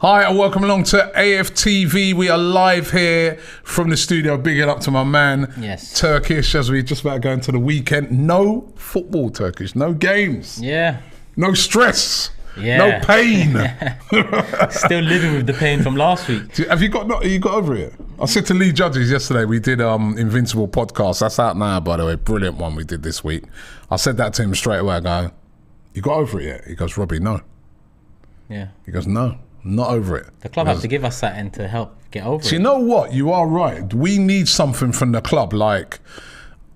Hi and welcome along to AFTV. We are live here from the studio. Big it up to my man, Turkish, as we're just about to go into the weekend. No football, Turkish. No games. Yeah. No stress. Yeah. No pain. Still living with the pain from last week. Have you got over it? I said to Lee Judges yesterday, we did Invincible podcast. That's out now, by the way. Brilliant one we did this week. I said that to him straight away. I go, you got over it yet? He goes, Robbie, no. Yeah. He goes, no. Not over it. The club has to give us something to help get over it. You know what? You are right. We need something from the club. Like,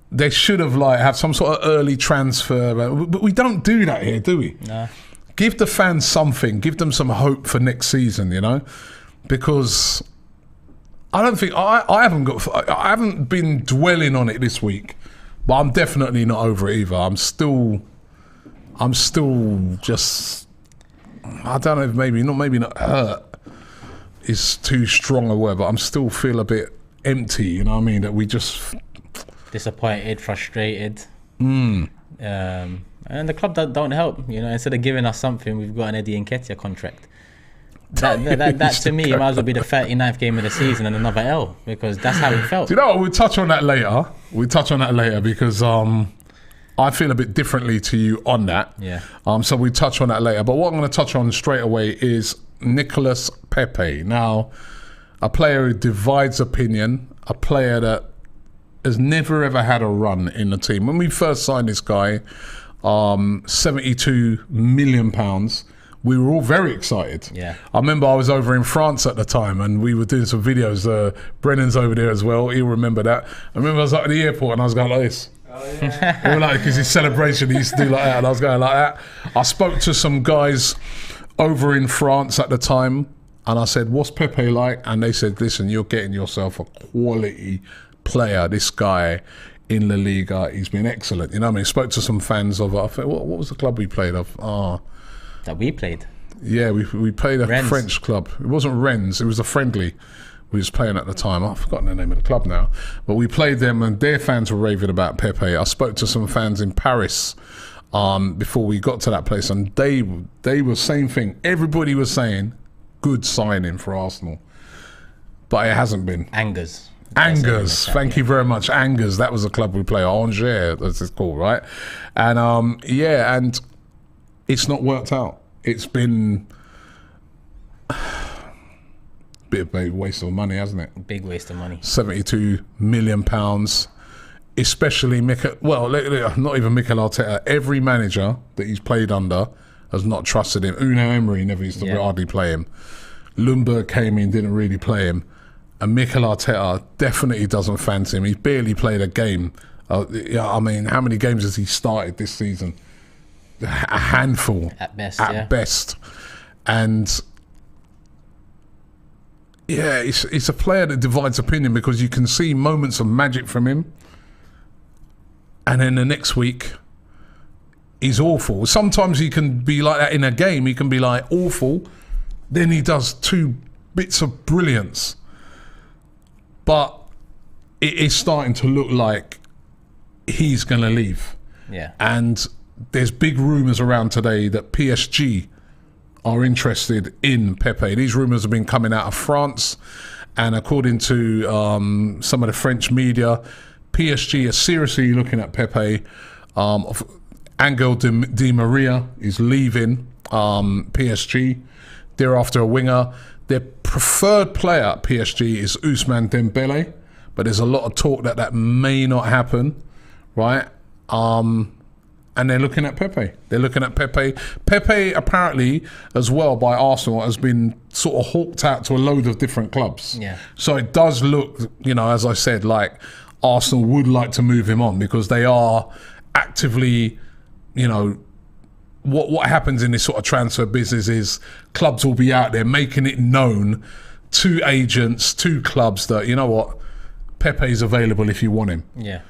they should have have some sort of early transfer. But we don't do that here, do we? No. Give the fans something. Give them some hope for next season, you know? Because I don't think... I haven't been dwelling on it this week. But I'm definitely not over it either. I'm still just... I don't know if maybe not hurt is too strong a word, but I'm still feel a bit empty, you know what I mean? That we just... Disappointed, frustrated. And the club don't help, you know. Instead of giving us something, we've got an Nketiah contract. That to me might as well be the 39th game of the season and another L, because that's how we felt. Do you know what? We'll touch on that later. Because... I feel a bit differently to you on that. Yeah. So we touch on that later. But what I'm going to touch on straight away is Nicolas Pepe. Now, a player who divides opinion, a player that has never ever had a run in the team. When we first signed this guy, £72 million, we were all very excited. Yeah. I remember I was over in France at the time and we were doing some videos. Brennan's over there as well. He'll remember that. I remember I was at the airport and I was going like this. They were like, because his celebration, he used to do like that, and I was going like that. I spoke to some guys over in France at the time, and I said, "What's Pepe like?" And they said, "Listen, you're getting yourself a quality player. This guy in La Liga, he's been excellent." You know what I mean? Spoke to some fans of. I thought, what was the club we played of? That we played. Yeah, we played a Rennes. French club. It wasn't Rennes. It was a friendly. We was playing at the time. I've forgotten the name of the club now. But we played them and their fans were raving about Pepe. I spoke to some fans in Paris before we got to that place, and they were same thing. Everybody was saying, good signing for Arsenal. But it hasn't been. Angers. Thank you very much. Angers, that was the club we play. Angers, that's it's called, right? And and it's not worked out. It's been... bit of a waste of money, hasn't it? Big waste of money. £72 million, especially not even Mikel Arteta. Every manager that he's played under has not trusted him. Unai Emery never used to hardly play him. Lundberg came in, didn't really play him. And Mikel Arteta definitely doesn't fancy him. He's barely played a game. I mean, how many games has he started this season? A handful. At best, best. And... yeah, it's a player that divides opinion because you can see moments of magic from him, and then the next week he's awful. Sometimes he can be like that in a game. He can be like awful, then he does 2 bits of brilliance. But it is starting to look like he's going to leave. Yeah. And there's big rumours around today that PSG are interested in Pepe. These rumours have been coming out of France, and according to some of the French media, PSG are seriously looking at Pepe. Angel Di Maria is leaving PSG. They're after a winger. Their preferred player at PSG is Ousmane Dembele, but there's a lot of talk that may not happen, right? And they're looking at Pepe. Pepe, apparently, as well, by Arsenal, has been sort of hawked out to a load of different clubs. Yeah. So it does look, as I said, like Arsenal would like to move him on because they are actively, what happens in this sort of transfer business is clubs will be out there making it known to agents, to clubs that, you know what, Pepe's available if you want him. Yeah.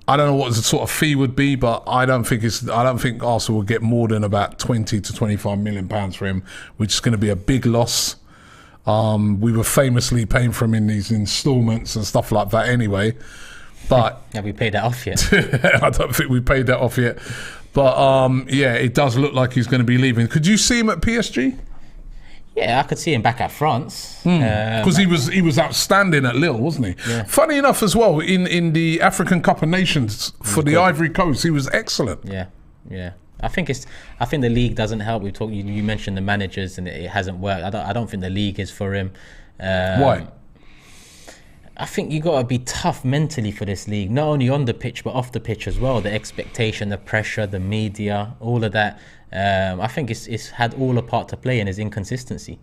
I don't know what the sort of fee would be, but I don't think Arsenal will get more than about 20 to 25 million pounds for him, which is going to be a big loss. We were famously paying for him in these instalments and stuff like that anyway. But have we paid that off yet? I don't think we paid that off yet. But it does look like he's going to be leaving. Could you see him at PSG? Yeah, I could see him back at France. Because he was outstanding at Lille, wasn't he? Yeah. Funny enough as well, in the African Cup of Nations for the Ivory Coast, he was excellent. Yeah. I think the league doesn't help. You mentioned the managers and it hasn't worked. I don't think the league is for him. Why? I think you got to be tough mentally for this league, not only on the pitch but off the pitch as well. The expectation, the pressure, the media, all of that. I think it's had all a part to play in his inconsistency.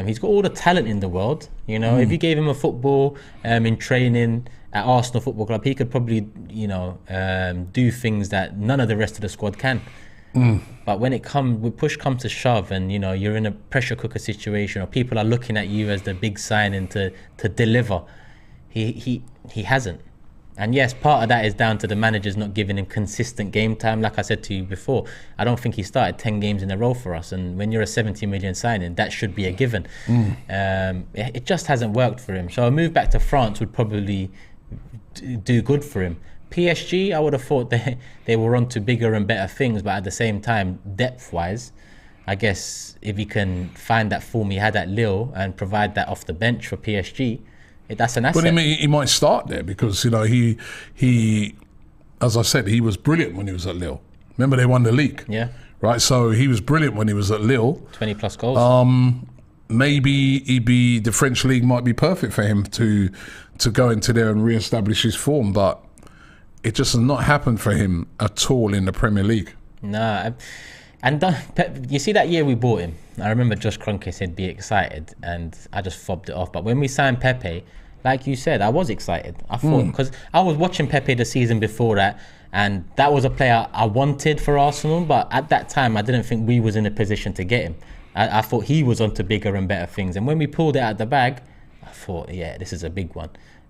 He's got all the talent in the world. You know, if you gave him a football in training at Arsenal Football Club, he could probably, do things that none of the rest of the squad can. But when push comes to shove, and you're in a pressure cooker situation, or people are looking at you as the big signing to deliver, he hasn't. And yes, part of that is down to the managers not giving him consistent game time. Like I said to you before, I don't think he started 10 games in a row for us. And when you're a 70 million signing, that should be a given. It just hasn't worked for him. So a move back to France would probably do good for him. PSG, I would have thought they were on to bigger and better things. But at the same time, depth-wise, I guess if he can find that form he had at Lille and provide that off the bench for PSG, that's an asset. But he might start there because he, as I said, he was brilliant when he was at Lille. Remember they won the league. Yeah. Right. So he was brilliant when he was at Lille. 20 plus goals. Maybe the French league might be perfect for him to go into there and re-establish his form, but it just has not happened for him at all in the Premier League. Nah. And you see that year we bought him, I remember Josh Kroenke said be excited, and I just fobbed it off. But when we signed Pepe, like you said, I was excited. I thought, because I was watching Pepe the season before that, and that was a player I wanted for Arsenal, but at that time I didn't think we was in a position to get him. I thought he was onto bigger and better things. And when we pulled it out of the bag, I thought, yeah, this is a big one.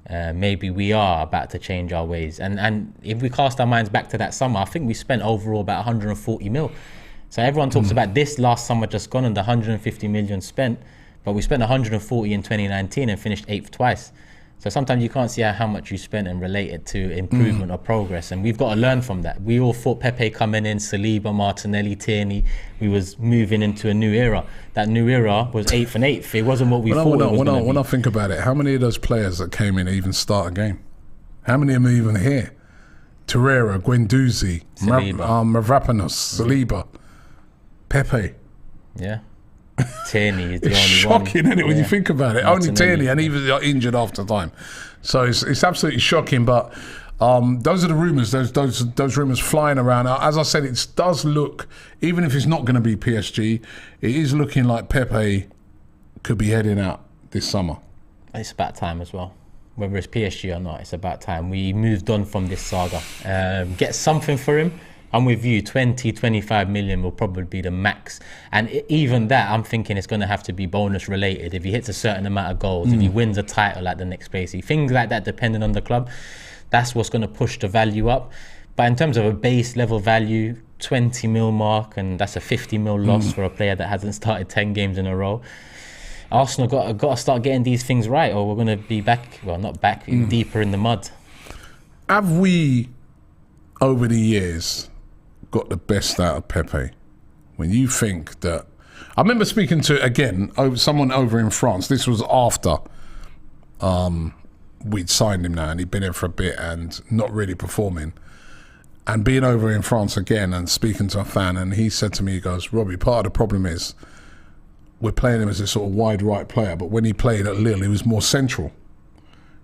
Maybe we are about to change our ways. And if we cast our minds back to that summer, I think we spent overall about 140 mil. So everyone talks about this last summer just gone and the 150 million spent, but we spent 140 in 2019 and finished 8th twice. So sometimes you can't see how much you spent and relate it to improvement or progress. And we've got to learn from that. We all thought Pepe coming in, Saliba, Martinelli, Tierney, we was moving into a new era. That new era was 8th and 8th. It wasn't what we thought it was going to be. When I think about it, how many of those players that came in even start a game? How many of them are even here? Torreira, Guendouzi, Mavropanos, Saliba, Pepe. Yeah. Tierney is the only shocking, one. Isn't it, when you think about it? Only Tierney, and he was injured after time. So it's absolutely shocking. But those are the rumours. Those rumours flying around. As I said, it does look, even if it's not going to be PSG, it is looking like Pepe could be heading out this summer. It's about time as well. Whether it's PSG or not, it's about time. We moved on from this saga. Get something for him. I'm with you, 20, 25 million will probably be the max. And even that, I'm thinking it's going to have to be bonus related. If he hits a certain amount of goals, if he wins a title at the next place, things like that, depending on the club, that's what's going to push the value up. But in terms of a base level value, 20 mil mark, and that's a 50 mil loss for a player that hasn't started 10 games in a row. Arsenal got to start getting these things right, or we're going to be back, well, not back, deeper in the mud. Have we, over the years, got the best out of Pepe? When you think that, I remember speaking to someone over in France. This was after we'd signed him now, and he'd been here for a bit and not really performing, and being over in France again and speaking to a fan, and he said to me, he goes, Robbie, part of the problem is we're playing him as a sort of wide right player, but when he played at Lille he was more central.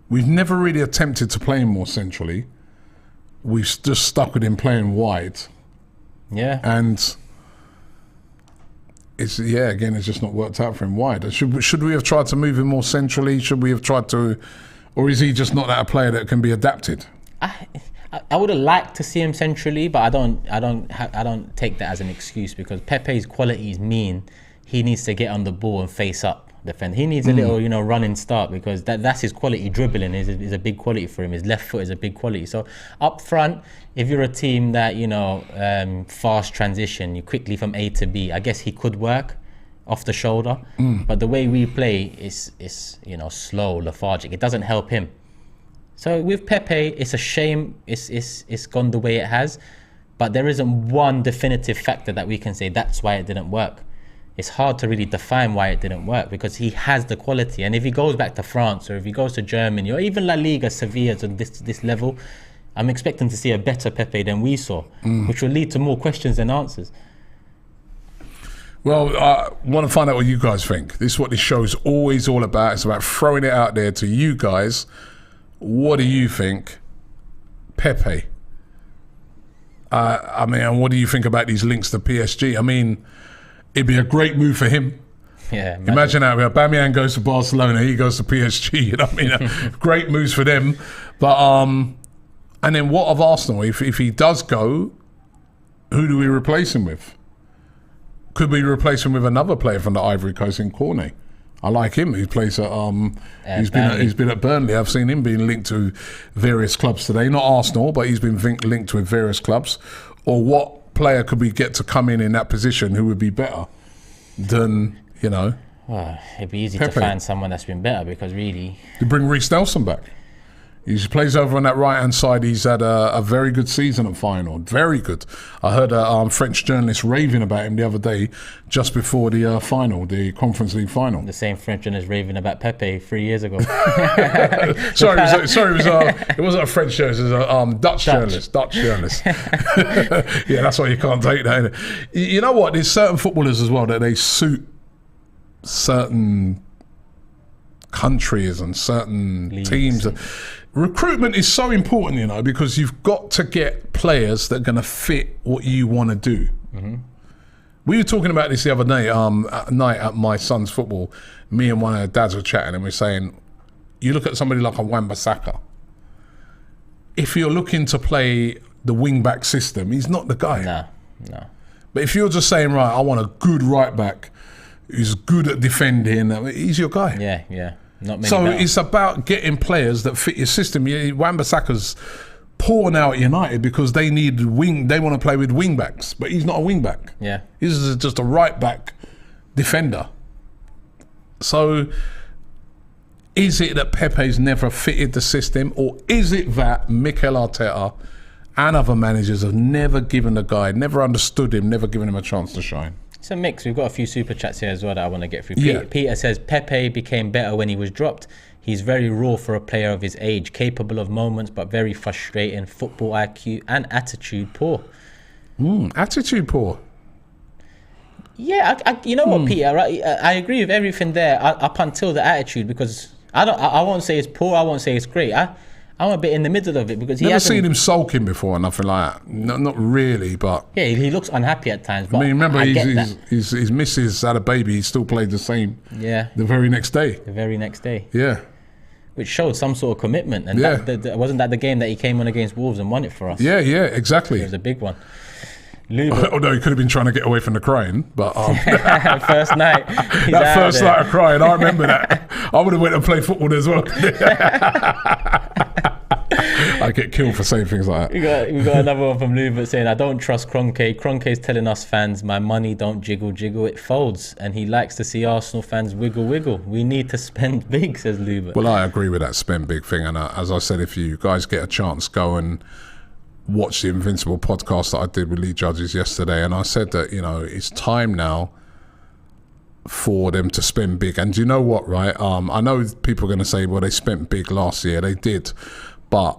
We've never really attempted to play him more centrally. We've just stuck with him playing wide. Yeah. And it's just not worked out for him wide. Should we have tried to move him more centrally? Should we have tried to, or is he just not that a player that can be adapted? I would have liked to see him centrally, but I don't take that as an excuse, because Pepe's qualities mean he needs to get on the ball and face up. Defend. He needs a little, running start, because that's his quality. Dribbling is a big quality for him. His left foot is a big quality. So up front, if you're a team that fast transition, you quickly from A to B, I guess he could work off the shoulder. But the way we play is slow, lethargic. It doesn't help him. So with Pepe, it's a shame. It's gone the way it has. But there isn't one definitive factor that we can say that's why it didn't work. it's hard to really define why it didn't work, because he has the quality. And if he goes back to France, or if he goes to Germany, or even La Liga, Sevilla, to this level, I'm expecting to see a better Pepe than we saw, which will lead to more questions than answers. Well, I want to find out what you guys think. This is what this show is always all about. It's about throwing it out there to you guys. What do you think, Pepe? I mean, and what do you think about these links to PSG? I mean, it'd be a great move for him. Yeah, imagine that. Aubameyang goes to Barcelona, he goes to PSG. You know what I mean? Great moves for them. But and then what of Arsenal? If he does go, who do we replace him with? Could we replace him with another player from the Ivory Coast in Kroenke? I like him. He plays at he's been at Burnley. I've seen him being linked to various clubs today. Not Arsenal, but he's been linked with various clubs. Or what player could we get to come in that position who would be better than, you know? Well, it'd be easy Pepe. to find someone that's been better, because really, You bring Reece Nelson back. He plays over on that right-hand side. He's had a very good season at Feyenoord. Very good. I heard a French journalist raving about him the other day, just before the final, the Conference League final. the same French journalist raving about Pepe 3 years ago. Sorry, it wasn't a French journalist. It was a Dutch journalist. Dutch journalist. Yeah, that's why you can't take that, innit? You know what? There's certain footballers as well that they suit certain countries and certain Leagues. teams. Recruitment is so important, you know, because you've got to get players that are going to fit what you want to do. We were talking about this the other night at my son's football. Me and one of our dads were chatting, and we're saying, you look at somebody like a Wan-Bissaka. If you're looking to play the wing-back system, he's not the guy. No. But if you're just saying, right, I want a good right-back who's good at defending, he's your guy. Yeah. Not many So better. it's about getting players that fit your system. Wan-Bissaka's poor now at United because they need they want to play with wing backs, but he's not a wing back. Yeah. He's just a right back defender. So is it that Pepe's never fitted the system, or is it that Mikel Arteta and other managers have never given the guy, never understood him, never given him a chance to shine? It's a mix. We've got a few super chats here as well that I want to get through. Yeah. Peter says, Pepe became better when he was dropped. He's very raw for a player of his age, capable of moments, but very frustrating. Football IQ and attitude poor. Attitude poor. Yeah, you know what, Peter? I agree with everything there up until the attitude, because I won't say it's poor. I won't say it's great. I'm a bit in the middle of it, because he Never hasn't seen him sulking before, nothing like that. No, not really, but Yeah, he looks unhappy at times. But I mean, remember, I get that. his missus had a baby. He still played the same. Yeah, The very next day. the very next day, Yeah. which showed some sort of commitment. And Yeah. wasn't that the game that he came on against Wolves and won it for us? Yeah, exactly. It was a big one. Luba, Although he could have been trying to get away from the crying, but first night. He's that out first there. night of crying, I remember that. I would have went and played football as well. I get killed for saying things like that. We got another one from Lubert saying, I don't trust Kroenke. Kroenke's telling us fans, my money don't jiggle, it folds. And he likes to see Arsenal fans wiggle. We need to spend big, says Lubert. Well, I agree with that spend big thing. And as I said, if you guys get a chance, go and watch the Invincible podcast that I did with Lee Judges yesterday. And I said that, you know, it's time now for them to spend big. And do you know what, right? I know people are going to say, well, they spent big last year. They did. But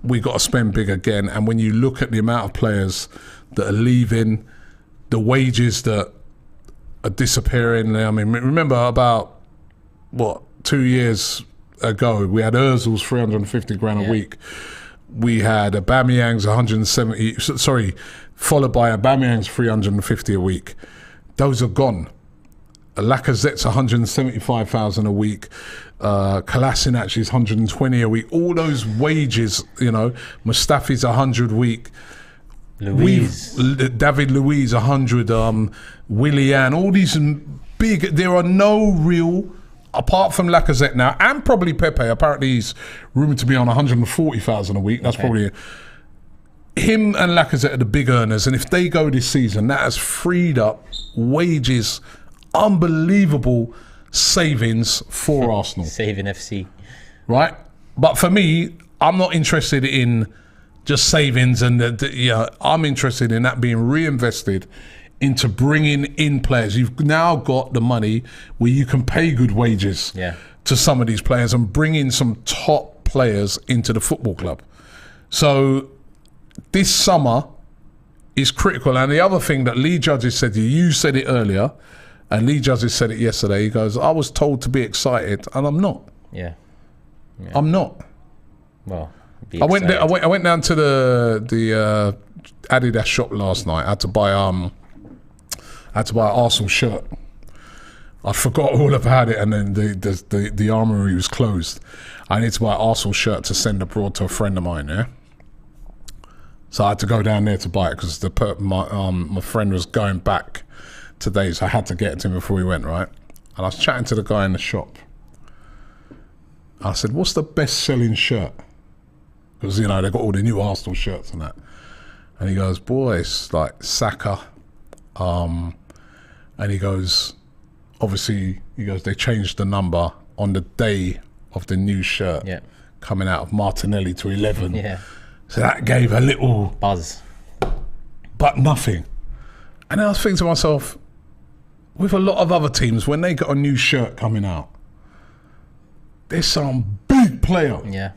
we got to spend big again. And when you look at the amount of players that are leaving, the wages that are disappearing. I mean, remember about, 2 years ago, we had Ozil's 350 grand a week. We had Aubameyang's 170, followed by Aubameyang's 350 a week. Those are gone. Lacazette's 175,000 a week. Kolasinac is 120 a week. All those wages, you know, Mustafi's 100 a week. David Luiz 100. Willian. All these big. There are no real, apart from Lacazette now, and probably Pepe. Apparently he's rumoured to be on 140,000 a week. That's probably him and Lacazette are the big earners. And if they go this season, that has freed up wages. Unbelievable savings for Arsenal. Saving FC. Right? But for me, I'm not interested in just savings and I'm interested in that being reinvested into bringing in players. You've now got the money where you can pay good wages to some of these players and bring in some top players into the football club. So this summer is critical. And the other thing that Lee Judges said to you said it earlier, and Lee Judges said it yesterday. He goes, I was told to be excited, and I'm not. Yeah. I'm not. Well, I went down to the Adidas shop last night. I had to buy an Arsenal shirt. I forgot all about it, and then the armoury was closed. I need to buy an Arsenal shirt to send abroad to a friend of mine. Yeah. So I had to go down there to buy it because my friend was going back today, so I had to get it to him before we went, right? And I was chatting to the guy in the shop. I said, what's the best-selling shirt? Because, you know, they've got all the new Arsenal shirts and that. And he goes, boy, it's like Saka. And he goes, obviously, they changed the number on the day of the new shirt coming out of Martinelli to 11. Yeah. So that gave a little buzz. But nothing. And I was thinking to myself, with a lot of other teams, when they got a new shirt coming out, there's some big player. Yeah.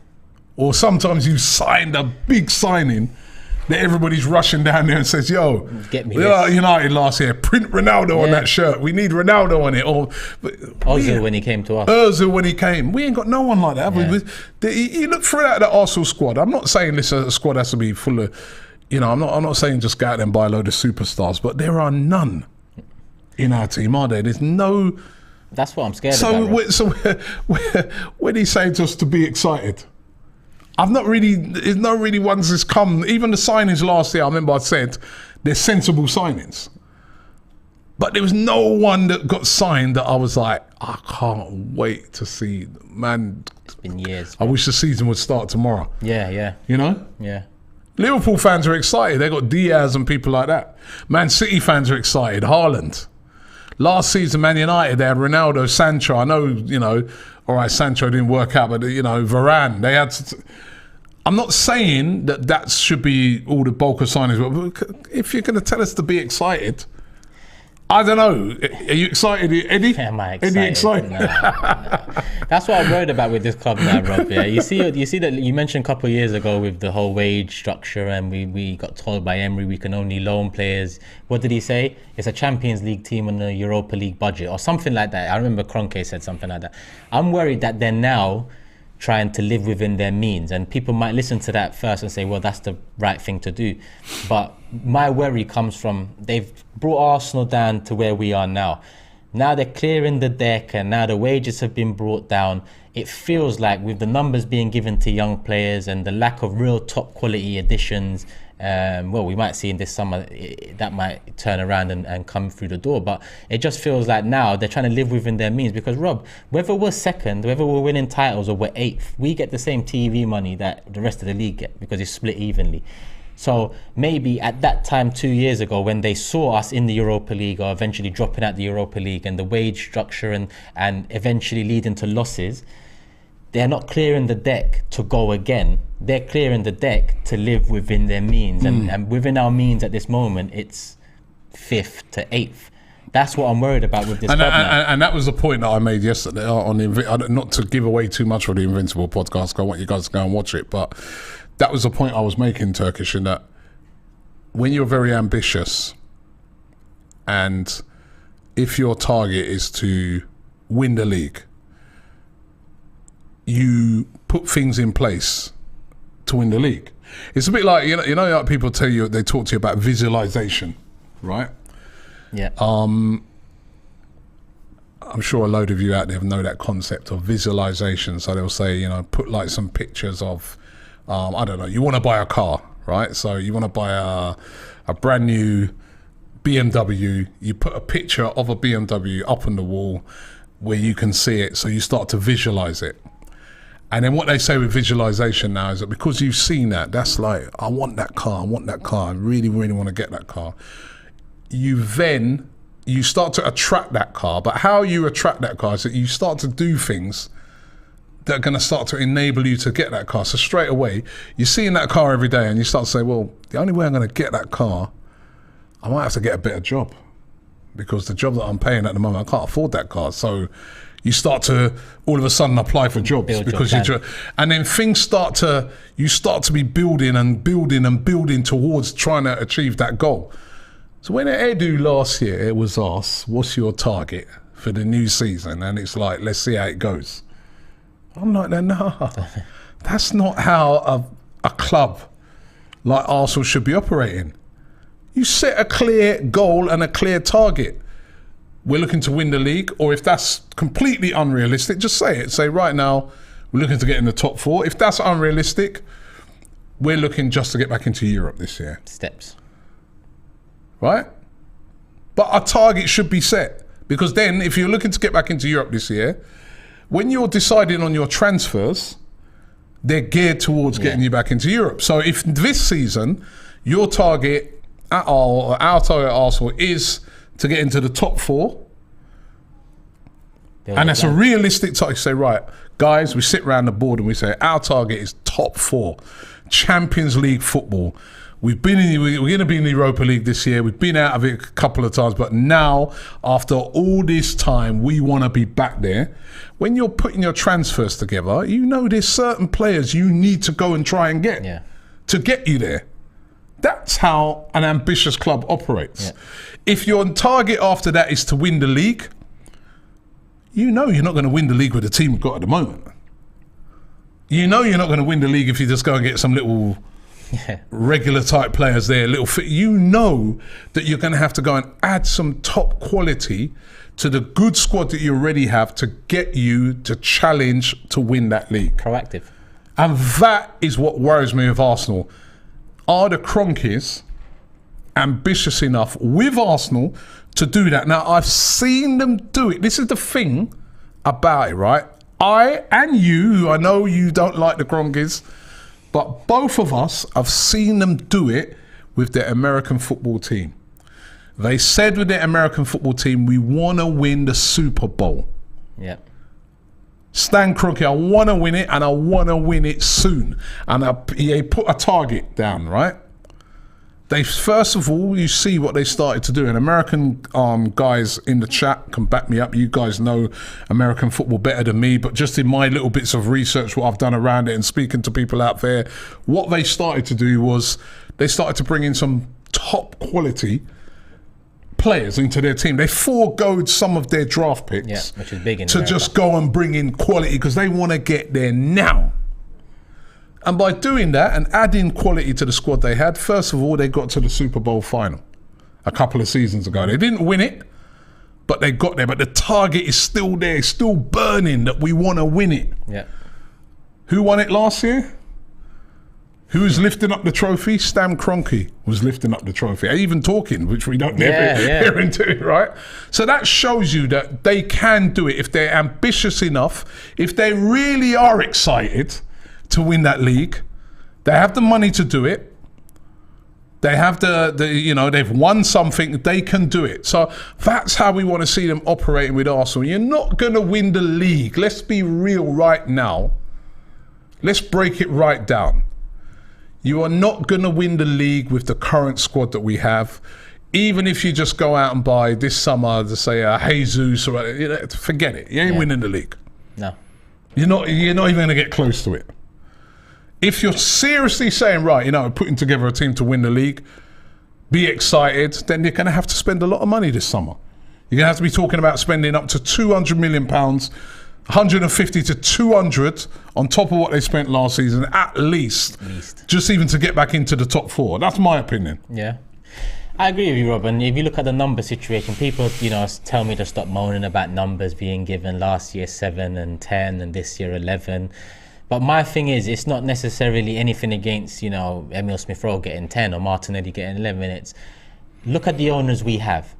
Or sometimes you signed a big signing that everybody's rushing down there and says, yo, get me United last year, print Ronaldo on that shirt. We need Ronaldo on it. Or Ozil when he came to us. Ozil when he came. We ain't got no one like that. Yeah. You look throughout the Arsenal squad. I'm not saying this squad has to be full of, I'm not saying just go out there and buy a load of superstars, but there are none in our team, are there? There's no... That's what I'm scared about. So when he's saying to us to be excited, there's no really ones that's come. Even the signings last year, I remember I said they're sensible signings. But there was no one that got signed that I was like, I can't wait to see. Man, it's been years. I wish the season would start tomorrow. Yeah. You know? Yeah. Liverpool fans are excited. They got Diaz and people like that. Man City fans are excited. Haaland. Last season, Man United, they had Ronaldo, Sancho. I know, all right, Sancho didn't work out, but, Varane. They had... I'm not saying that should be all the bulk of signings, but if you're going to tell us to be excited, I don't know. Are you excited, Eddie? Am I excited? Eddie excited? No. That's what I'm worried about with this club now, Rob. Yeah, you see that you mentioned a couple of years ago with the whole wage structure, and we got told by Emery we can only loan players. What did he say? It's a Champions League team on a Europa League budget or something like that. I remember Kroenke said something like that. I'm worried that they're now trying to live within their means, and people might listen to that first and say, well, that's the right thing to do. But my worry comes from they've brought Arsenal down to where we are now. Now they're clearing the deck, and now the wages have been brought down. It feels like with the numbers being given to young players and the lack of real top quality additions, we might see in this summer that might turn around and come through the door. But it just feels like now they're trying to live within their means. Because, Rob, whether we're second, whether we're winning titles or we're eighth, we get the same TV money that the rest of the league get because it's split evenly. So maybe at that time 2 years ago, when they saw us in the Europa League or eventually dropping out the Europa League and the wage structure and eventually leading to losses, they're not clearing the deck to go again. They're clearing the deck to live within their means. And within our means at this moment, it's 5th to 8th. That's what I'm worried about with this club now. And that was the point that I made yesterday on not to give away too much for the Invincible podcast. I want you guys to go and watch it. But that was the point I was making, Turkish, in that when you're very ambitious and if your target is to win the league, you put things in place to win the league. It's a bit like, like people tell you, they talk to you about visualization, right? Yeah. I'm sure a load of you out there know that concept of visualization. So they'll say, put like some pictures of, I don't know, you want to buy a car, right? So you want to buy a brand new BMW. You put a picture of a BMW up on the wall where you can see it. So you start to visualize it. And then what they say with visualization now is that because you've seen that, that's like, I want that car. I really, really want to get that car. You start to attract that car. But how you attract that car is that you start to do things that are going to start to enable you to get that car. So straight away, you're seeing that car every day and you start to say, well, the only way I'm going to get that car, I might have to get a better job because the job that I'm paying at the moment, I can't afford that car. So you start to all of a sudden apply for jobs because and then things you start to be building towards trying to achieve that goal. So when Edu last year, it was asked, what's your target for the new season? And it's like, let's see how it goes. I'm like, no, that's not how a club like Arsenal should be operating. You set a clear goal and a clear target. We're looking to win the league, or if that's completely unrealistic, just say it. Say, right now, we're looking to get in the top 4. If that's unrealistic, we're looking just to get back into Europe this year. Steps. Right? But our target should be set. Because then, if you're looking to get back into Europe this year, when you're deciding on your transfers, they're geared towards getting you back into Europe. So if this season, your target our target at Arsenal is to get into the top 4, and that's a realistic target. Say, right, guys, we sit around the board and we say our target is top 4, Champions League football. We're going to be in the Europa League this year. We've been out of it a couple of times, but now, after all this time, we want to be back there. When you're putting your transfers together, you know there's certain players you need to go and try and get to get you there. That's how an ambitious club operates. Yeah. If your target after that is to win the league, you know you're not going to win the league with the team we've got at the moment. You know you're not going to win the league if you just go and get some little regular type players there, you know that you're going to have to go and add some top quality to the good squad that you already have to get you to challenge to win that league. Proactive. And that is what worries me with Arsenal. Are the Kroenkes ambitious enough with Arsenal to do that? Now, I've seen them do it. This is the thing about it, right? I and you, I know you don't like the Kroenkes, but both of us have seen them do it with their American football team. They said with their American football team, we want to win the Super Bowl. Yep. Stan Kroenke, I want to win it, and I want to win it soon. And they put a target down, right? They first of all, you see what they started to do. And American guys in the chat can back me up. You guys know American football better than me, but just in my little bits of research, what I've done around it and speaking to people out there, what they started to do was they started to bring in some top quality players into their team. They foregoed some of their draft picks, which is big in to America. Just go and bring in quality because they want to get there now. And by doing that and adding quality to the squad they had, first of all, they got to the Super Bowl final a couple of seasons ago. They didn't win it, but they got there. But the target is still there, it's still burning that we want to win it. Yeah. Who won it last year? Who was lifting up the trophy? Stan Kroenke was lifting up the trophy. Even talking, which we don't hear into it, right? So that shows you that they can do it if they're ambitious enough, if they really are excited to win that league. They have the money to do it. They have they've won something, they can do it. So that's how we want to see them operating with Arsenal. You're not going to win the league. Let's be real right now. Let's break it right down. You are not going to win the league with the current squad that we have. Even if you just go out and buy this summer, to say Jesus, or forget it. You ain't winning the league. No. You're not even going to get close to it. If you're seriously saying, right, putting together a team to win the league, be excited, then you're going to have to spend a lot of money this summer. You're going to have to be talking about spending up to £200 million, 150 to 200 on top of what they spent last season, at least. Just even to get back into the top 4. That's my opinion. Yeah. I agree with you, Rob. And if you look at the number situation, people, tell me to stop moaning about numbers being given last year 7 and 10 and this year 11. But my thing is, it's not necessarily anything against, Emile Smith-Rowe getting 10 or Martinelli getting 11 minutes. Look at the owners we have.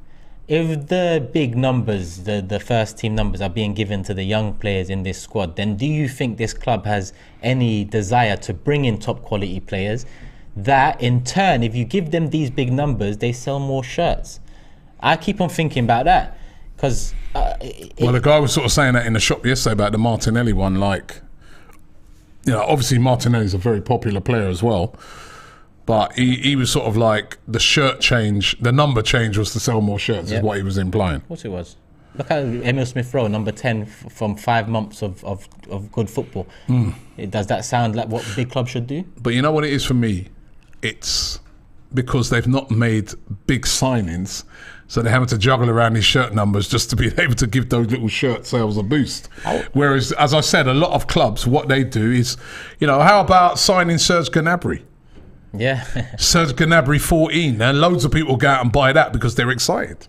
If the big numbers, the first team numbers are being given to the young players in this squad, then do you think this club has any desire to bring in top quality players that in turn, if you give them these big numbers, they sell more shirts? I keep on thinking about that because... the guy was sort of saying that in the shop yesterday about the Martinelli one, obviously Martinelli's a very popular player as well. But he was sort of like the shirt change, the number change was to sell more shirts, is what he was implying. Of course it was. Look at Emile Smith-Rowe, number 10 from 5 months of good football. Does that sound like what big clubs should do? But you know what it is for me? It's because they've not made big signings, so they're having to juggle around these shirt numbers just to be able to give those little shirt sales a boost. Whereas, as I said, a lot of clubs, what they do is, how about signing Serge Gnabry? Yeah. Serge Gnabry 14, and loads of people go out and buy that because they're excited.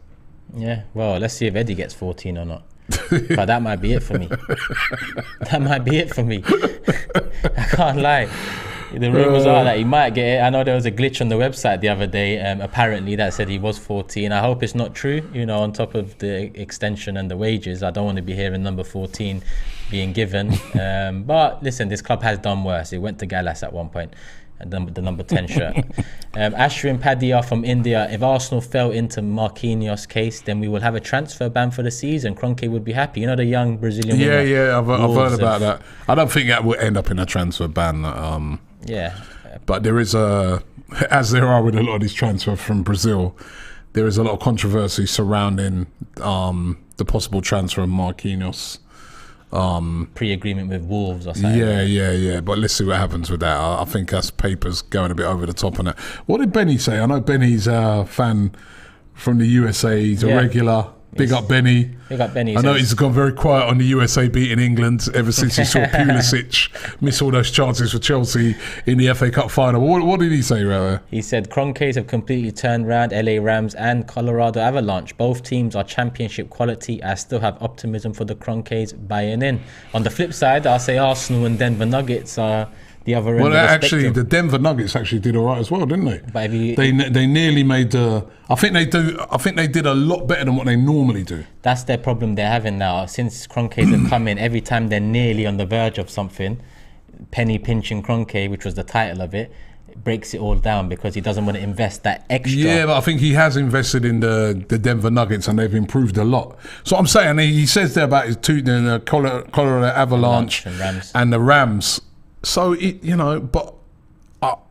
Yeah, well, let's see if Eddie gets 14 or not. But that might be it for me. That might be it for me. I can't lie. The rumours are that he might get it. I know there was a glitch on the website the other day, apparently, that said he was 14. I hope it's not true, on top of the extension and the wages. I don't want to be hearing number 14 being given. But listen, this club has done worse. It went to Gallas at one point. The number 10 shirt. Ashwin Padilla from India. If Arsenal fell into Marquinhos' case, then we will have a transfer ban for the season. Kroenke would be happy. The young Brazilian winger. Yeah, I've heard about that. I don't think that will end up in a transfer ban. But there is as there are with a lot of these transfers from Brazil, there is a lot of controversy surrounding the possible transfer of Marquinhos. Pre-agreement with Wolves or something. Yeah. But let's see what happens with that. I think that's papers going a bit over the top on it. What did Benny say? I know Benny's a fan from the USA. He's a regular. Big up Benny. Big up Benny. I know he's gone very quiet on the USA beating England ever since he saw Pulisic miss all those chances for Chelsea in the FA Cup final. What did he say, rather? He said Kroenkes have completely turned around LA Rams and Colorado Avalanche. Both teams are championship quality. I still have optimism for the Kroenkes buying in. On the flip side, I'll say Arsenal and Denver Nuggets are the other end. Well, actually, the Denver Nuggets actually did all right as well, didn't they? But they nearly made. I think they did a lot better than what they normally do. That's their problem they're having now. Since Kroenkes have come in, every time they're nearly on the verge of something, penny pinching Kroenke, which was the title of it, breaks it all down because he doesn't want to invest that extra. Yeah, but I think he has invested in the Denver Nuggets and they've improved a lot. So I'm saying he says there about his the Colorado Avalanche and the Rams. So, but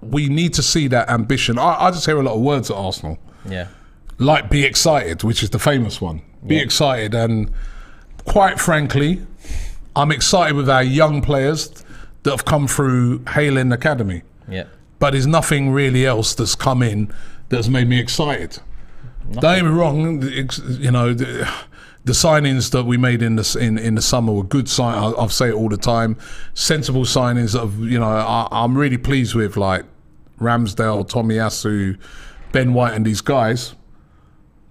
we need to see that ambition. I just hear a lot of words at Arsenal. Yeah. Like be excited, which is the famous one. Be excited. And quite frankly, I'm excited with our young players that have come through Halen Academy. Yeah. But there's nothing really else that's come in that's made me excited. Don't get me wrong, the signings that we made in the summer were good signings. I'll say it all the time. Sensible signings that I'm really pleased with, like Ramsdale, Tomiyasu, Ben White, and these guys.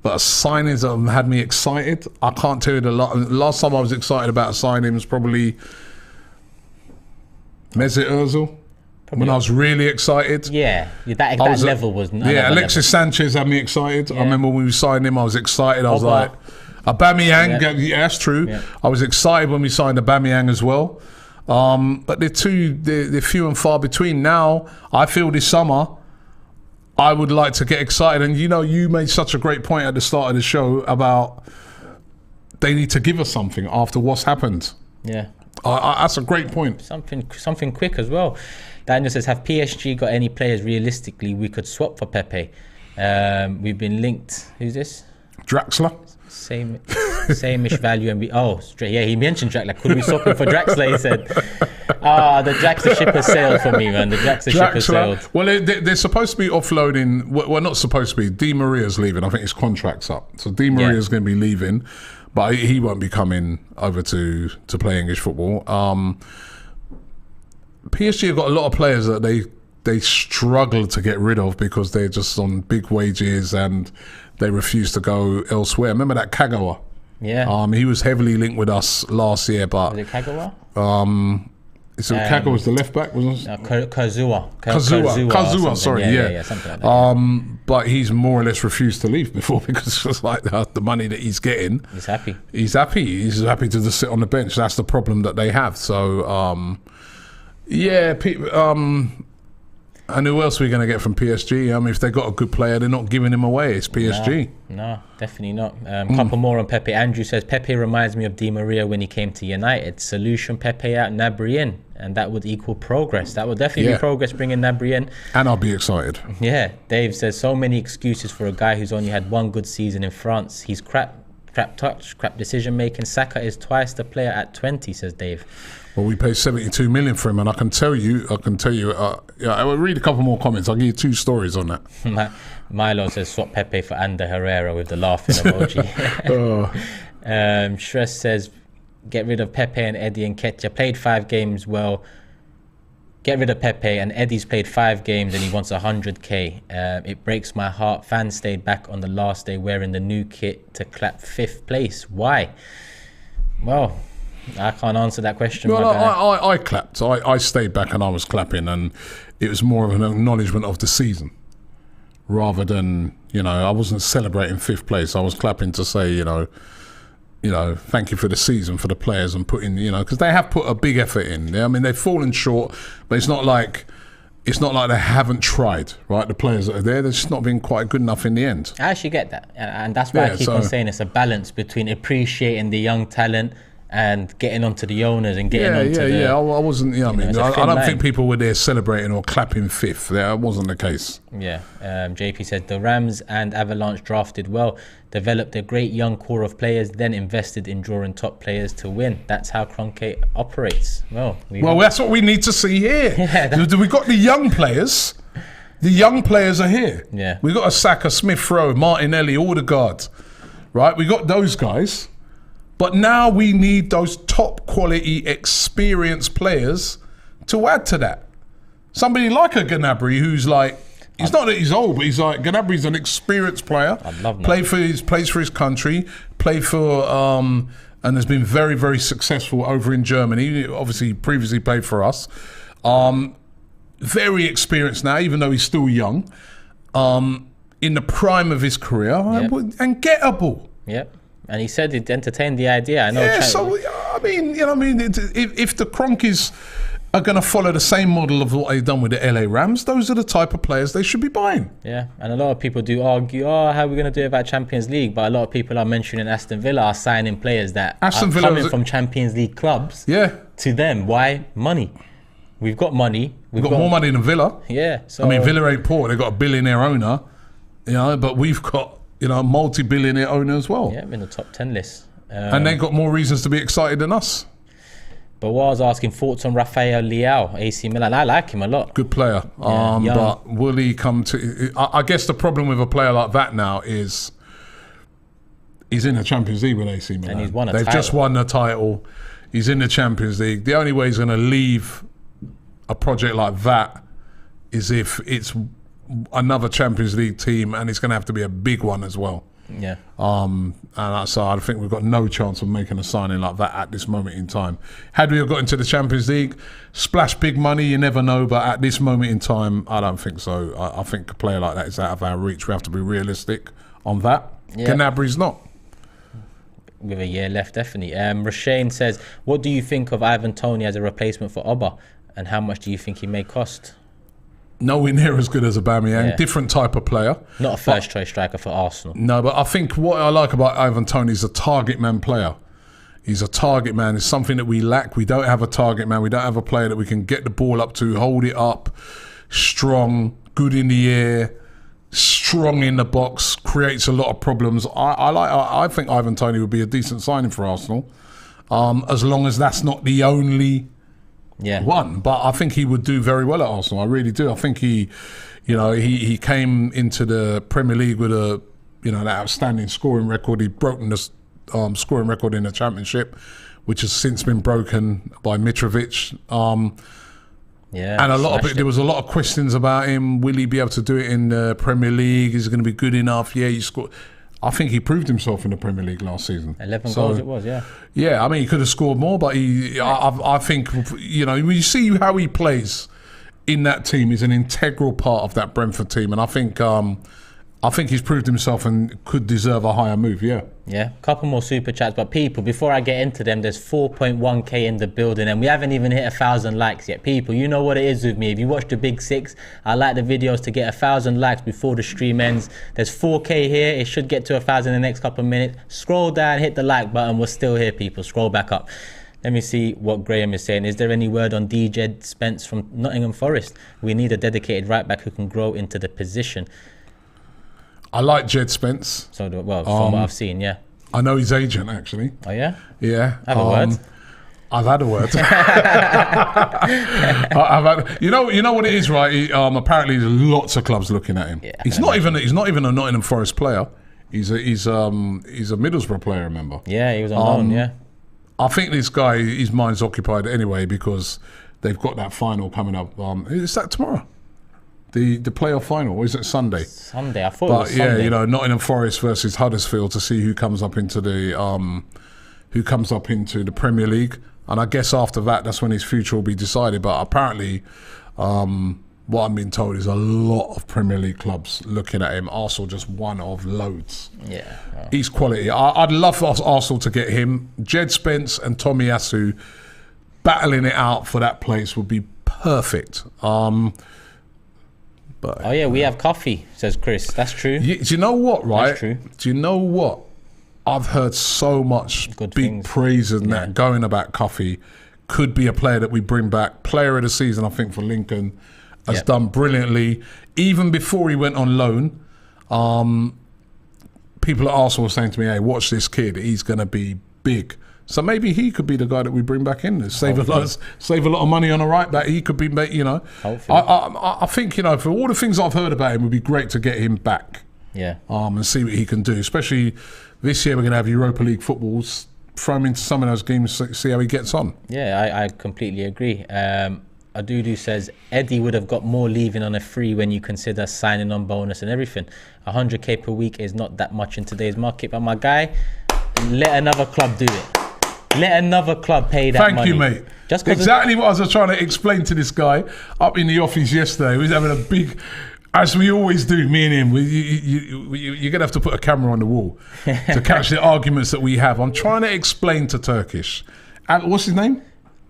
But signings that have had me excited, I can't tell you the last time I was excited about a signing was probably Mesut Ozil. When I was really excited. Yeah, that level was... Alexis Sanchez had me excited. I remember when we signed him, I was excited. I was like... Aubameyang, that's true. Yeah. I was excited when we signed Aubameyang as well. But they're few and far between. Now, I feel this summer, I would like to get excited. And you made such a great point at the start of the show about they need to give us something after what's happened. Yeah. That's a great point. Something quick as well. Daniel says, have PSG got any players realistically we could swap for Pepe? We've been linked. Who's this? Draxler. Same-ish value, and he mentioned Draxler. Could we swap him for Draxler? He said, the Draxler ship has sailed for me, man. The Draxler ship has sailed. Well, they're supposed to be offloading. Well, not supposed to be. Di Maria's leaving. I think his contract's up, so Di Maria's going to be leaving, but he won't be coming over to play English football. PSG have got a lot of players that they struggle to get rid of because they're just on big wages and they refuse to go elsewhere. Remember that Kagawa? Yeah. He was heavily linked with us last year, but... Was it Kagawa? Kagawa was the left back, wasn't it? Kazua, sorry, yeah, something like that. But he's more or less refused to leave before because it's just like the money that he's getting. He's happy. He's happy to just sit on the bench. That's the problem that they have. So, And who else are we going to get from PSG? I mean, if they got a good player, they're not giving him away. It's PSG. No, definitely not. Couple more on Pepe. Andrew says, Pepe reminds me of Di Maria when he came to United. Solution, Pepe out, Gnabry in. And that would equal progress. That would definitely be progress bringing Gnabry in. And I'll be excited. Yeah. Dave says, so many excuses for a guy who's only had one good season in France. He's crap touch, crap decision making. Saka is twice the player at 20, says Dave. Well, we paid 72 million for him, and I can tell you. I will read a couple more comments. I'll give you 2 stories on that. Milo says swap Pepe for Ander Herrera with the laughing emoji. Stress says get rid of Pepe and Eddie and Nketiah. Played 5 games well. Get rid of Pepe, and Eddie's played 5 games and he wants 100k. It breaks my heart. Fans stayed back on the last day wearing the new kit to clap 5th place. Why? Well, I can't answer that question. Well, I clapped. I stayed back and I was clapping, and it was more of an acknowledgement of the season rather than, I wasn't celebrating 5th place. I was clapping to say, thank you for the season, for the players, and putting, because they have put a big effort in. I mean, they've fallen short, but it's not like they haven't tried, right? The players that are there, they're just not been quite good enough in the end. I actually get that, and that's why I keep on saying it's a balance between appreciating the young talent and getting onto the owners and getting onto the... I wasn't, I don't think people were there celebrating or clapping 5th. That wasn't the case. Yeah. JP said the Rams and Avalanche drafted well, developed a great young core of players, then invested in drawing top players to win. That's how Kroenke operates. Well, that's what we need to see here. We got the young players. The young players are here. Yeah. We got a Saka, Smith Rowe, Martinelli, Odegaard. Right? We got those guys. But now we need those top quality, experienced players to add to that. Somebody like a Gnabry, who's like, he's not that he's old, but he's like, Gnabry's an experienced player. I love that. Plays for his country, played for, and has been very, very successful over in Germany. Obviously, previously played for us. Very experienced now, even though he's still young. In the prime of his career, and gettable. Yep. And he said he'd entertained the idea. I know. Yeah, so I mean, if the Kroenkes are going to follow the same model of what they've done with the LA Rams, those are the type of players they should be buying. Yeah, and a lot of people do argue, how are we going to do it about Champions League? But a lot of people are mentioning Aston Villa are signing players that are coming from Champions League clubs. Yeah. To them, why? Money. We've got money. We've got more money than Villa. Yeah. So Villa ain't poor. They've got a billionaire owner, but we've got a multi-billionaire owner as well. Yeah, in the top 10 list. And they've got more reasons to be excited than us. But what I was asking, thoughts on Rafael Leao, AC Milan. I like him a lot. Good player. But will he come to... I guess the problem with a player like that now is he's in the Champions League with AC Milan. And he's won a title. They've just won the title. He's in the Champions League. The only way he's going to leave a project like that is if it's another Champions League team, and it's going to have to be a big one as well. Yeah. And so I think we've got no chance of making a signing like that at this moment in time. Had we have got into the Champions League, splash big money, you never know, but at this moment in time, I don't think so. I think a player like that is out of our reach. We have to be realistic on that. Yeah. Gnabry's not. With a year left, definitely. Rashane says, what do you think of Ivan Toney as a replacement for Oba, and how much do you think he may cost? Nowhere near as good as Aubameyang. Different type of player. Not a first choice striker for Arsenal. No, but I think what I like about Ivan Toney is a target man player. He's a target man. It's something that we lack. We don't have a target man. We don't have a player that we can get the ball up to, hold it up, strong, good in the air, strong in the box, creates a lot of problems. I think Ivan Toney would be a decent signing for Arsenal, as long as that's not the only one. But I think he would do very well at Arsenal. I really do. I think he came into the Premier League with a that outstanding scoring record. He'd broken the scoring record in the Championship, which has since been broken by Mitrovic. And a lot of it, there was a lot of questions about him. Will he be able to do it in the Premier League? Is he going to be good enough? Yeah, he scored. I think he proved himself in the Premier League last season. 11 goals it was, yeah. Yeah, I mean, he could have scored more, but I think, when you see how he plays in that team, he's an integral part of that Brentford team. And I think I think he's proved himself and could deserve a higher move, yeah. Yeah, couple more super chats, but people, before I get into them, there's 4.1k in the building and we haven't even hit 1,000 likes yet. People, you know what it is with me. If you watch the Big Six, I like the videos to get 1,000 likes before the stream ends. There's 4k here. It should get to 1,000 in the next couple of minutes. Scroll down, hit the like button. We're still here, people. Scroll back up. Let me see what Graham is saying. Is there any word on DJ Spence from Nottingham Forest? We need a dedicated right back who can grow into the position. I like Jed Spence. So, well, from what I've seen, yeah. I know his agent, actually. Oh, yeah? Yeah. Have a word. I've had a word. You know what it is, right? Apparently, there's lots of clubs looking at him. Yeah, He's not even a Nottingham Forest player. He's a Middlesbrough player. Remember? Yeah, he was on loan. Yeah. I think this guy, his mind's occupied anyway because they've got that final coming up. Is that tomorrow? The playoff final, or is it Sunday? Sunday, I thought it was Sunday. But yeah, you know, Nottingham Forest versus Huddersfield to see who comes up into the Premier League, and I guess after that's when his future will be decided. But apparently, what I'm being told is a lot of Premier League clubs looking at him. Arsenal just one of loads. Yeah, well. He's quality. I'd love for Arsenal to get him. Jed Spence and Tomiyasu battling it out for that place would be perfect. But, oh yeah, we have coffee, says Chris. That's true. Do you know what, right? That's true. Do you know what? I've heard so much Good big things. praise and that going about Coffee. Could be a player that we bring back. Player of the season, I think, for Lincoln. Has done brilliantly. Even before he went on loan, people at Arsenal were saying to me, hey, watch this kid. He's going to be big. So maybe he could be the guy that we bring back in. Save a lot of money on a right back. He could be, you know. I think, you know, for all the things I've heard about him, it would be great to get him back. Yeah. And see what he can do. Especially this year, we're going to have Europa League footballs. Throw him into some of those games, see how he gets on. Yeah, I completely agree. Adudu says Eddie would have got more leaving on a free when you consider signing on bonus and everything. 100k per week is not that much in today's market. But my guy, let another club do it. Let another club pay that money. Thank you, mate. Just exactly what I was trying to explain to this guy up in the office yesterday. We was having a big, as we always do, me and him. You're going to have to put a camera on the wall to catch the arguments that we have. I'm trying to explain to Turkish. What's his name?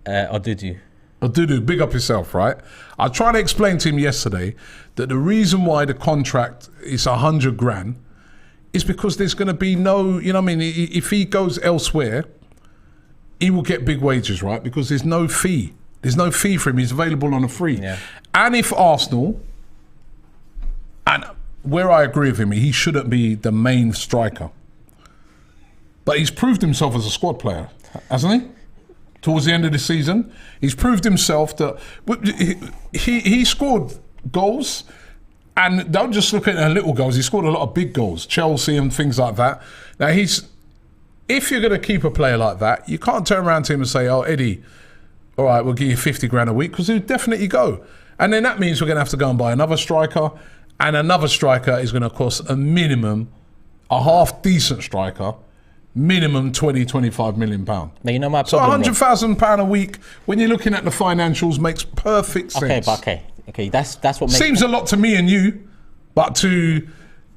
Adudu. Adudu, big up yourself, right? I tried to explain to him yesterday that the reason why the contract is 100 grand is because there's going to be no, you know what I mean? If he goes elsewhere, he will get big wages, right? Because there's no fee. There's no fee for him. He's available on a free. Yeah. And if Arsenal, and where I agree with him, he shouldn't be the main striker. But he's proved himself as a squad player, hasn't he? Towards the end of the season, he's proved himself that he scored goals. And don't just look at the little goals. He scored a lot of big goals, Chelsea and things like that. Now, if you're going to keep a player like that, you can't turn around to him and say, oh, Eddie, all right, we'll give you 50 grand a week, because he'll definitely go. And then that means we're going to have to go and buy another striker, and another striker is going to cost a half-decent striker, minimum 20-25 million pound. Now, you know my so problem, £100,000 a week, when you're looking at the financials, makes perfect sense. Okay, that's what makes seems a lot to me and you, but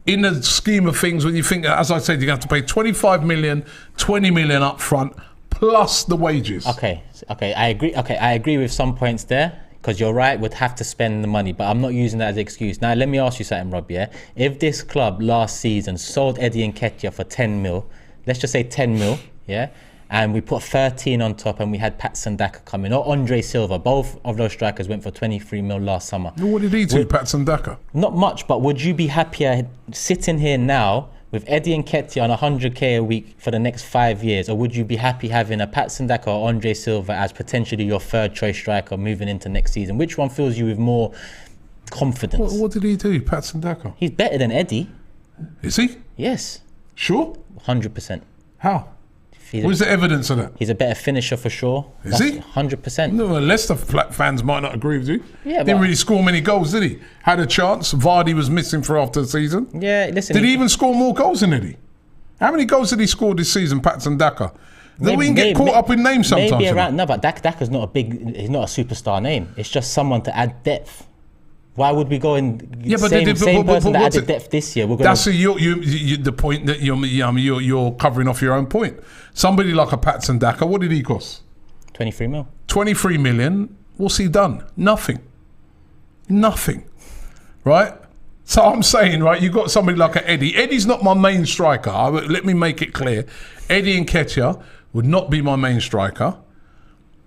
in the scheme of things, when you think, as I said, you're going to have to pay 25 million, 20 million up front, plus the wages. Okay, I agree. Okay, I agree with some points there, because you're right, we'd have to spend the money, but I'm not using that as an excuse. Now, let me ask you something, Rob, yeah? If this club last season sold Eddie Nketiah for 10 mil, let's just say 10 mil, yeah? And we put 13 on top, and we had Patson Daka come in, or Andre Silva. Both of those strikers went for 23 mil last summer. What did he do, Patson Daka? Not much, but would you be happier sitting here now with Eddie Nketiah on 100k a week for the next 5 years, or would you be happy having a Patson Daka or Andre Silva as potentially your third choice striker moving into next season? Which one fills you with more confidence? What did he do, Patson Daka? He's better than Eddie. Is he? Yes. Sure? 100%. How? Where's the evidence of that? He's a better finisher for sure. Is he? 100%. No, Leicester fans might not agree with you. Yeah, didn't really score many goals, did he? Had a chance. Vardy was missing for after the season. Yeah, listen. Did he even score more goals than Eddie? How many goals did he score this season, Patson Daka? We can get caught up in names sometimes. Maybe around, no, but Daka's not he's not a superstar name. It's just someone to add depth. Why would we go in Yeah, but same person that what's added it- depth this year? We're gonna, That's the point that you're covering off your own point. Somebody like a Patson Daka, what did he cost? 23 mil. 23 million. What's he done? Nothing. Right? So I'm saying, right, you've got somebody like an Eddie. Eddie's not my main striker. Let me make it clear. Eddie Nketiah would not be my main striker.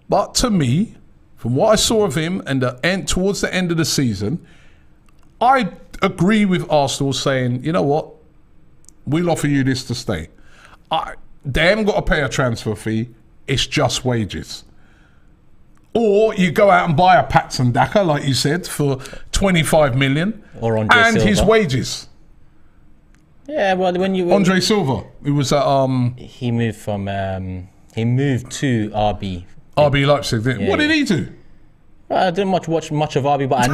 But to me, from what I saw of him and towards the end of the season, I agree with Arsenal saying, you know what, we'll offer you this to stay. They haven't got to pay a transfer fee. It's just wages. Or you go out and buy a Patson Daka, like you said, for 25 million. Or Andre and Silva. his wages. Yeah, well, Andre Silva, who was at he moved to RB. RB Leipzig. What did he do? I didn't watch much of RB, but I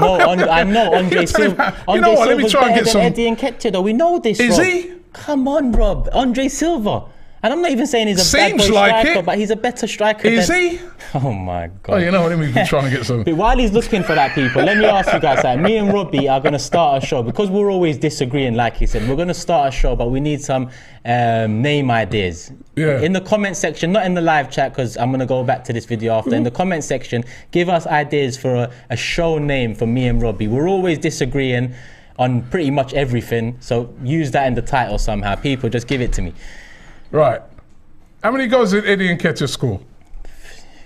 know Andre Silva. You know what? Let me try and get some. Eddie Nketiah, though. We know this. Is Rob. he? Come on, Rob. Andre Silva. And I'm not even saying he's a bad boy Seems like striker, it. but he's a better striker. Is he? Oh my God. Oh, you know what? Let me try and get some. But while he's looking for that, people, let me ask you guys that. Me and Robbie are going to start a show because we're always disagreeing, like he said. We're going to start a show, but we need some name ideas. Yeah. In the comment section, not in the live chat, because I'm going to go back to this video after. In the comment section, give us ideas for a show name for me and Robbie. We're always disagreeing on pretty much everything, so use that in the title somehow. People, just give it to me. Right. How many goals did Eddie Nketiah score?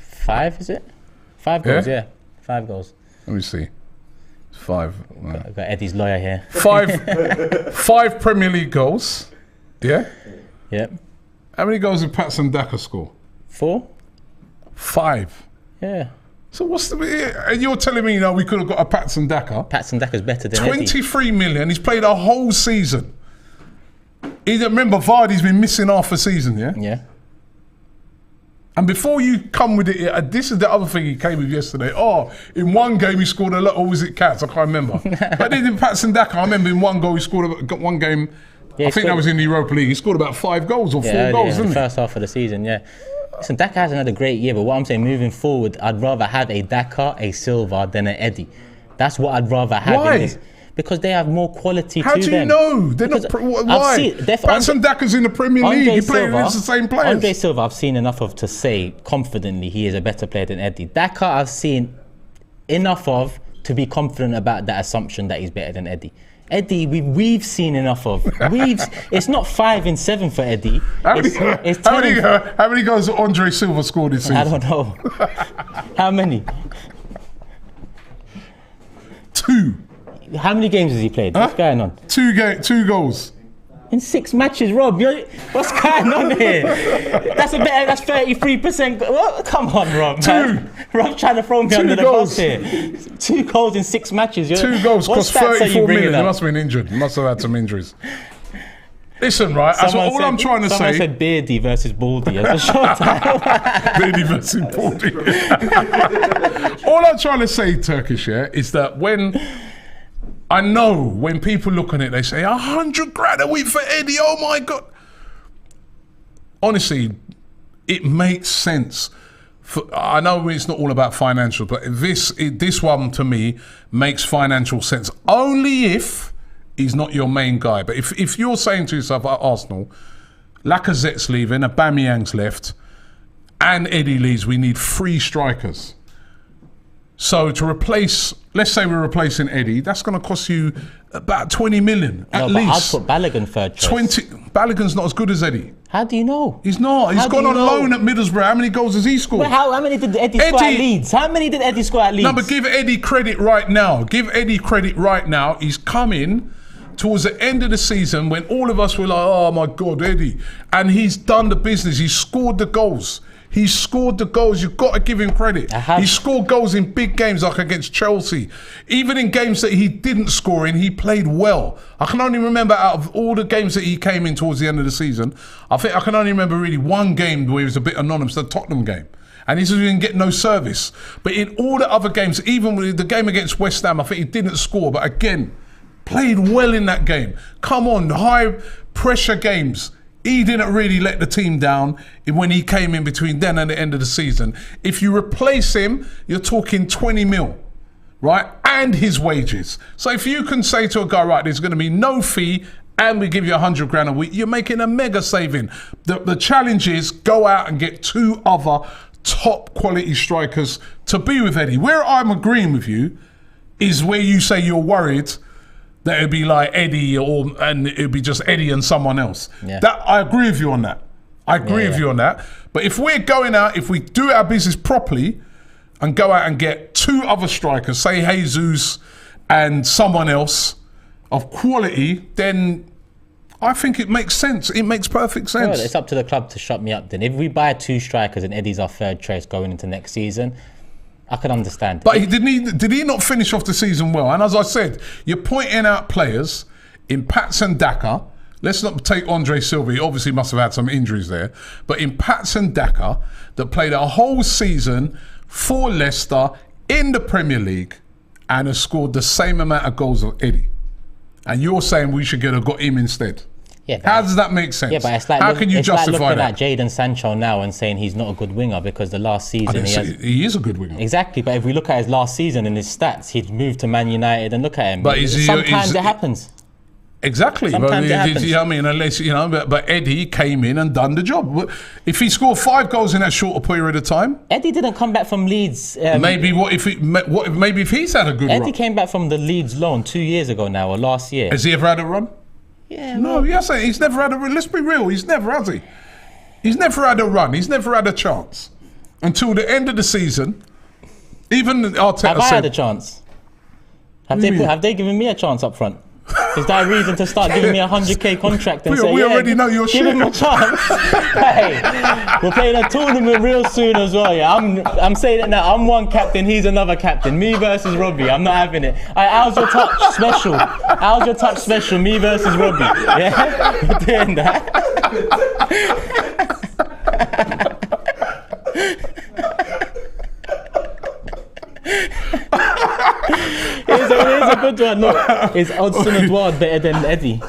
5, is it? 5 goals, yeah. 5 goals. Let me see. 5. I've got Eddie's lawyer here. 5 Premier League goals. Yeah? Yep. How many goals did Patson Daka score? 4? 5. Yeah. So what's the... And you're telling me, we could have got a Patson Daka. Patson Daka's better than Eddie. 23 million. He's played a whole season. Remember, Vardy's been missing half a season, yeah? Yeah. And before you come with it, this is the other thing he came with yesterday. Oh, in one game he scored a lot, or was it Cats? I can't remember. But then in Patson Daka, I remember in one goal he scored one game. Yeah, I think that was in the Europa League. He scored about 5 goals or 4 goals, in didn't the first half of the season, yeah. Listen, Daka hasn't had a great year, but what I'm saying, moving forward, I'd rather have a Daka, a Silva, than an Eddie. That's what I'd rather have. Why? Because they have more quality How to them. do you know? They're not. Why? Patson Daka's in the Premier League. He played against the same players. Andre Silva, I've seen enough of to say confidently he is a better player than Eddie. Daka, I've seen enough of to be confident about that assumption that he's better than Eddie. Eddie, we've seen enough of. It's not 5 and 7 for Eddie. How many goals did Andre Silva scored this season? I don't know. How many? 2. How many games has he played? What's going on? 2 goals. In 6 matches, Rob. What's going on here? That's 33%. What? Come on, Rob. 2. Rob's trying to throw me under the bus here. 2 goals in 6 matches. 2 goals cost 34 million. He must have been injured. He must have had some injuries. Listen, right, all I'm trying to say... Someone said Beardy versus Baldy as a short title. Beardy versus Baldy. All I'm trying to say, Turkish, is that when... I know when people look on it, they say 100 grand a week for Eddie. Oh my God! Honestly, it makes sense. I know it's not all about financial, but this one to me makes financial sense only if he's not your main guy. But if you're saying to yourself at Arsenal, Lacazette's leaving, Aubameyang's left, and Eddie leaves, we need 3 strikers. So to replace, let's say we're replacing Eddie, that's going to cost you about 20 million at least. I'd put Balogun third choice. Balogun's not as good as Eddie. How do you know? He's not. He's gone on loan at Middlesbrough. How many goals has he scored? Well, how many did Eddie score at Leeds? How many did Eddie score at Leeds? No, but give Eddie credit right now. He's coming towards the end of the season when all of us were like, oh my God, Eddie. And he's done the business. He's scored the goals. You've got to give him credit. He scored goals in big games like against Chelsea. Even in games that he didn't score in, he played well. I can only remember out of all the games that he came in towards the end of the season, I think I can only remember really one game where he was a bit anonymous, the Tottenham game. And he didn't get no service. But in all the other games, even with the game against West Ham, I think he didn't score. But again, played well in that game. Come on, high pressure games. He didn't really let the team down when he came in between then and the end of the season. If you replace him, you're talking 20 mil. right? And his wages. So if you can say to a guy, right, there's going to be no fee and we give you 100 grand a week, you're making a mega saving. The challenge is go out and get 2 other top quality strikers to be with Eddie. Where I'm agreeing with you is where you say you're worried that it'd be like Eddie and it'd be just Eddie and someone else. Yeah. That I agree with you on that. I agree with you on that. But if we're going out, if we do our business properly and go out and get 2 other strikers, say Jesus and someone else of quality, then I think it makes sense. It makes perfect sense. Well, it's up to the club to shut me up then. If we buy 2 strikers and Eddie's our 3rd choice going into next season, I could understand. But did he not finish off the season well? And as I said, you're pointing out players in Pats and Daka. Let's not take Andre Silva. He obviously must have had some injuries there. But in Pats and Daka, that played a whole season for Leicester in the Premier League and has scored the same amount of goals as Eddie. And you're saying we should have got him instead. Yeah, how does that make sense? Yeah, but it's like how can you justify looking that? at Jadon Sancho now and saying he's not a good winger because the last season he is a good winger. Exactly, but if we look at his last season and his stats, he'd moved to Man United and look at him. But sometimes it happens. Exactly. Sometimes it happens. You know what I mean? Unless, you know, but Eddie came in and done the job. If he scored 5 goals in that shorter period of time, Eddie didn't come back from Leeds. Maybe if he's had a good run? Eddie came back from the Leeds loan 2 years ago now, or last year. Has he ever had a run? Yeah. No, yes, he's never had a run. Let's be real. He's never, has he? He's never had a run. He's never had a chance until the end of the season. Even Arteta Have I had a chance? Have they given me a chance up front? Is that a reason to start giving me a 100k contract and say, we already know your give shit. him a chance? Hey, we're playing a tournament real soon as well. Yeah, I'm saying it now. I'm one captain, he's another captain. Me versus Robbie. I'm not having it. Alright, how's your touch special? How's your touch special? Me versus Robbie. Yeah, we're doing that. It is a good one. Look, is Odsonne Edouard better than Eddie?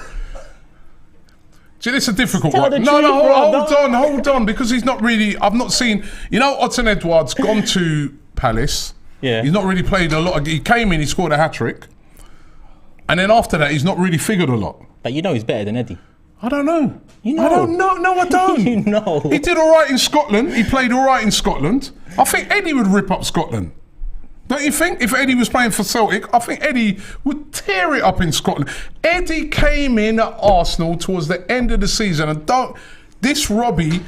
See, it's a difficult one. Hold on, because he's not really. I've not seen. You know, Odsonne Edouard's gone to Palace. Yeah. He's not really played a lot. He came in, he scored a hat-trick, and then after that, he's not really figured a lot. But you know, he's better than Eddie. I don't know. You know. I don't know. No, I don't. You know. He did all right in Scotland. He played all right in Scotland. I think Eddie would rip up Scotland. Don't you think? If Eddie was playing for Celtic, I think Eddie would tear it up in Scotland. Eddie came in at Arsenal towards the end of the season, and this Robbie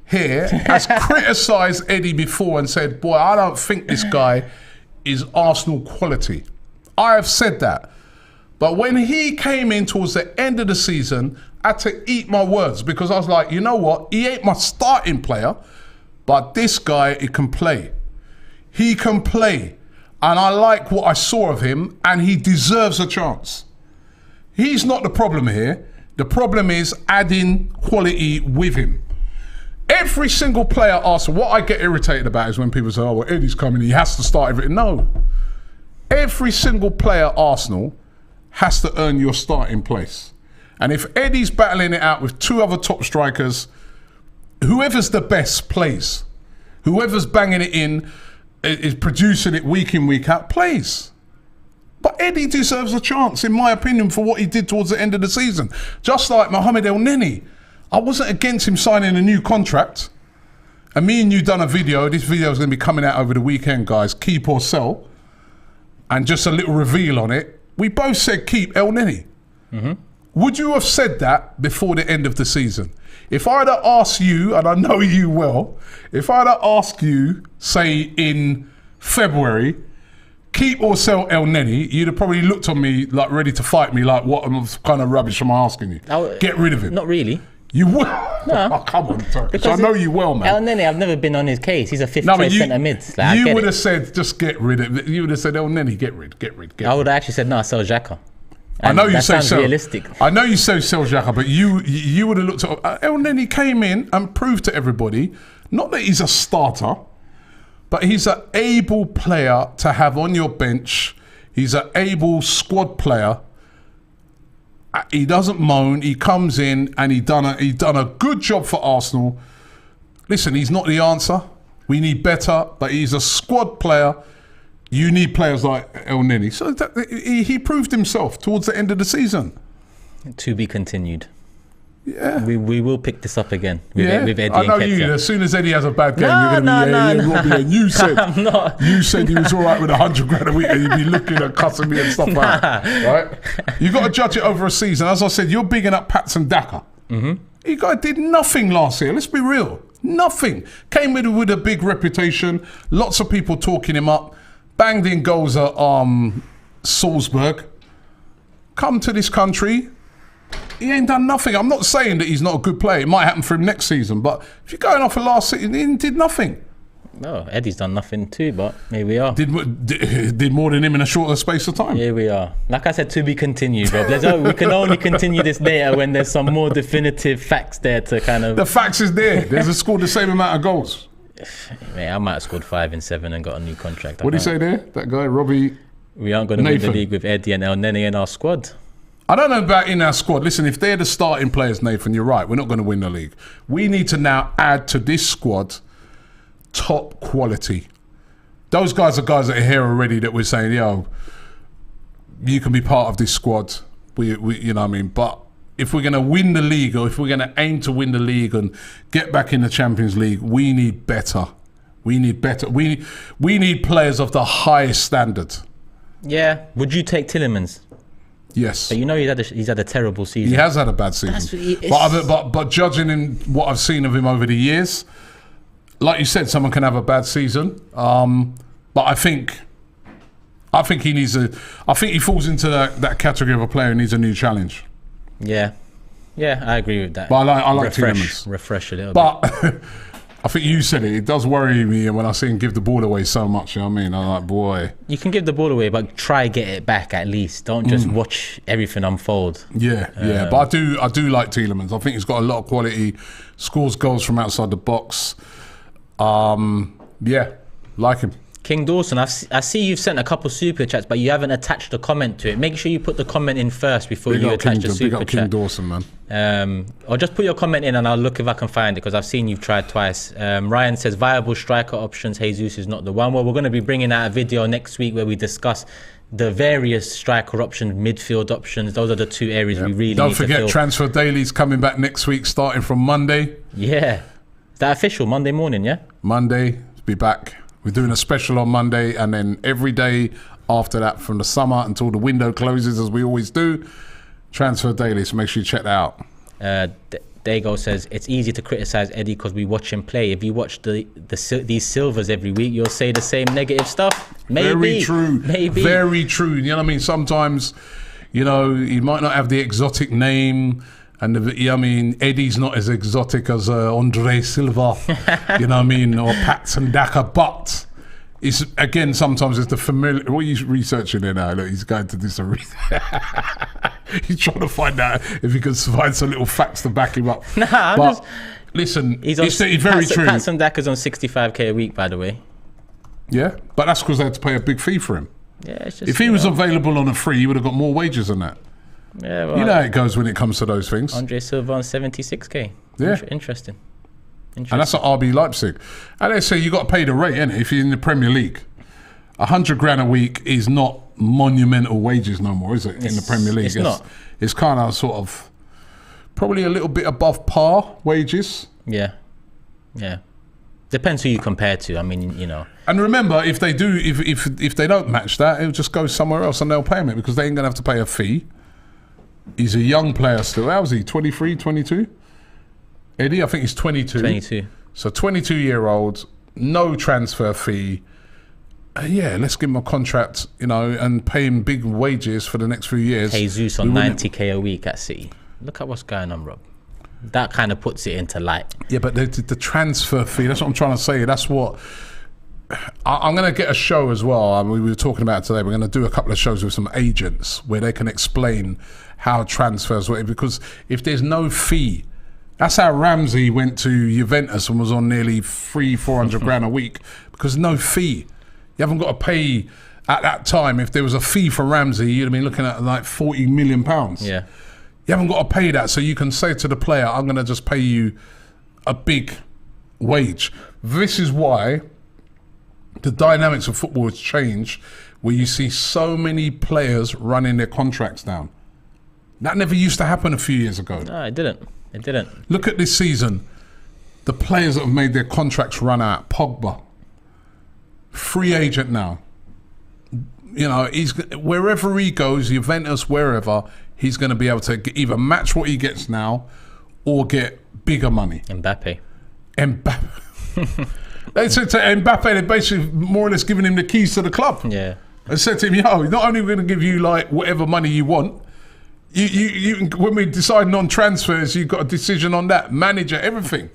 here has criticised Eddie before and said, boy, I don't think this guy is Arsenal quality. I have said that. But when he came in towards the end of the season, I had to eat my words because I was like, you know what? He ain't my starting player, but this guy, he can play. He can play. And I like what I saw of him, and he deserves a chance. He's not the problem here. The problem is adding quality with him. Every single player at Arsenal, what I get irritated about is when people say, oh, well, Eddie's coming, he has to start everything. No. Every single player at Arsenal has to earn your starting place. And if Eddie's battling it out with 2 other top strikers, whoever's the best plays. Whoever's banging it in, is producing it week in, week out, plays. But Eddie deserves a chance, in my opinion, for what he did towards the end of the season. Just like Mohamed El Neni. I wasn't against him signing a new contract. And me and you done a video. This video is going to be coming out over the weekend, guys. Keep or sell. And just a little reveal on it. We both said keep El Neni. Mm-hmm. Would you have said that before the end of the season? If I'd have asked you, and I know you well, if I'd have asked you, say in February, keep or sell El Neni, you'd have probably looked on me like ready to fight me, like what kind of rubbish am I asking you? Get rid of him. Not really. You would? No. Oh, come on, Turkish. I know you well, man. El Neni, I've never been on his case. He's a 5th choice centre mid. Like, you would have said, just get rid of it. You would have said, El Neni, get rid. I would have actually said, no, sell Xhaka. I know you say so. Realistic. I know you say sell Xhaka, but you would have looked at El Neni came in and proved to everybody, not that he's a starter, but he's an able player to have on your bench. He's an able squad player. He doesn't moan. He comes in and he done a good job for Arsenal. Listen, he's not the answer. We need better, but he's a squad player you need players like El Neni. So he proved himself towards the end of the season. To be continued. Yeah. We will pick this up again with Eddie I know and Nketiah. you. As soon as Eddie has a bad game, No, you're going to be Robbie. And you said I'm not. You said he was all right with 100 grand a week, and you'd be looking at cussing me and stuff like that, right? You got to judge it over a season. As I said, you're bigging up Patson Daka. Mm-hmm. You guy did nothing last year. Let's be real. Nothing. Came with a big reputation. Lots of people talking him up. Banged in goals at Salzburg. Come to this country. He ain't done nothing. I'm not saying that he's not a good player. It might happen for him next season. But if you're going off of last season, he did nothing. No, Eddie's done nothing too, but here we are. Did more than him in a shorter space of time. Here we are. Like I said, to be continued, Rob. We can only continue this later when there's some more definitive facts there to kind of... The facts is there. There's scored the same amount of goals. Mate, I might have scored 5 and 7 and got a new contract. What did he say there? That guy, Robbie... We aren't going to win the league with Eddie and El Neni in our squad. I don't know about in our squad. Listen, if they're the starting players, Nathan, you're right. We're not going to win the league. We need to now add to this squad top quality. Those guys are guys that are here already that we're saying, yo, you can be part of this squad. We you know what I mean? But if we're going to win the league, or if we're going to aim to win the league and get back in the Champions League, we need better. We need better. We need players of the highest standard. Yeah. Would you take Tielemans? Yes. But you know he's had a terrible season. He has had a bad season. But judging in what I've seen of him over the years, like you said, someone can have a bad season. But I think he needs I think he falls into that category of a player who needs a new challenge. Yeah. Yeah, I agree with that. But I like Tielemans. Refresh a little bit. But I think you said it. It does worry me when I see him give the ball away so much. You know what I mean? I'm like, boy. You can give the ball away, but try get it back at least. Don't just watch everything unfold. Yeah. But I do like Tielemans. I think he's got a lot of quality. Scores goals from outside the box. Yeah, like him. King Dawson, I see you've sent a couple super chats, but you haven't attached a comment to it. Make sure you put the comment in first before you attach the super chat. King Dawson, man. Or just put your comment in and I'll look if I can find it, because I've seen you've tried twice. Ryan says, viable striker options, Jesus is not the one. Well, we're going to be bringing out a video next week where we discuss the various striker options, midfield options. Those are the two areas we really Don't need to forget, fill. Transfer Daily's coming back next week, starting from Monday. Yeah. Is that official? Monday morning, yeah? Monday, be back. We're doing a special on Monday, and then every day after that, from the summer until the window closes, as we always do, Transfer Daily. So make sure you check that out. Dago says, it's easy to criticise Eddie because we watch him play. If you watch these Silvers every week, you'll say the same negative stuff. Maybe. Very true. Maybe. Very true. You know what I mean? Sometimes, you know, he might not have the exotic name. And Eddie's not as exotic as Andre Silva, you know what I mean, or Patson Daka, but it's, again, sometimes it's the familiar. What are you researching there now? Look, he's going to do some research. He's trying to find out if he can find some little facts to back him up. Listen, it's very true. Patson Daka's on 65k a week, by the way. Yeah, but that's because they had to pay a big fee for him. Yeah, it's just, if he was available on a free, he would have got more wages than that. Yeah, well, you know how it goes when it comes to those things. Andre Silva on 76k. Yeah. Interesting. And that's at RB Leipzig. And they say you got to pay the rate, innit? If you're in the Premier League. 100 grand a week is not monumental wages no more, is it? In the Premier League. It's not. It's kind of sort of probably a little bit above par wages. Yeah. Yeah. Depends who you compare to. I mean, you know. And remember, if they do, if they don't match that, it'll just go somewhere else and they'll pay him it because they ain't going to have to pay a fee. He's a young player still. How was he? 23, 22? Eddie, I think he's 22. 22. So 22-year-old, no transfer fee. Yeah, let's give him a contract, you know, and pay him big wages for the next few years. Jesus on 90k a week at City. Look at what's going on, Rob. That kind of puts it into light. Yeah, but the transfer fee, that's what I'm trying to say. That's what... I'm going to get a show as well. We were talking about it today. We're going to do a couple of shows with some agents where they can explain how transfers work. Because if there's no fee, that's how Ramsey went to Juventus and was on nearly 400 grand a week because no fee. You haven't got to pay at that time. If there was a fee for Ramsey, you'd have been looking at like 40 million pounds. Yeah. You haven't got to pay that. So you can say to the player, I'm going to just pay you a big wage. This is why the dynamics of football has changed, where you see so many players running their contracts down. That never used to happen a few years ago. No, it didn't. It didn't. Look at this season. The players that have made their contracts run out. Pogba, free agent now. You know, he's wherever he goes, Juventus, wherever, he's going to be able to either match what he gets now or get bigger money. Mbappe. They said to Mbappe, they're basically more or less giving him the keys to the club. Yeah. They said to him, yo, not only are we going to give you like whatever money you want, you when we're deciding on transfers, you've got a decision on that, manager, everything.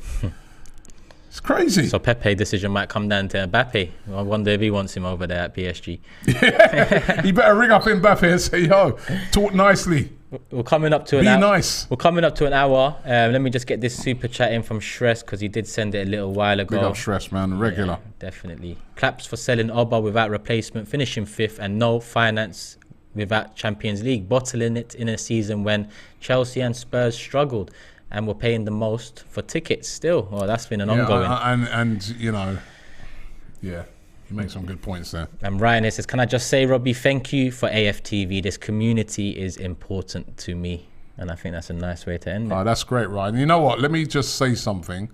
It's crazy. So Pepe decision might come down to Mbappe. I wonder if he wants him over there at PSG. Yeah, you better ring up Mbappe and say, yo, talk nicely. We're coming up to an Be hour. nice. We're coming up to an hour. Let me just get this super chat in from Shress, because he did send it a little while ago. Big up Stress, man. Regular. Yeah, definitely. Claps for selling Oba without replacement, finishing 5th, and no finance without Champions League, bottling it in a season when Chelsea and Spurs struggled and were paying the most for tickets still. Well, that's been an ongoing. And you know, yeah, you make some good points there. And Ryan here says, can I just say, Robbie, thank you for AFTV. This community is important to me. And I think that's a nice way to end it. Oh, that's great, Ryan. You know what? Let me just say something.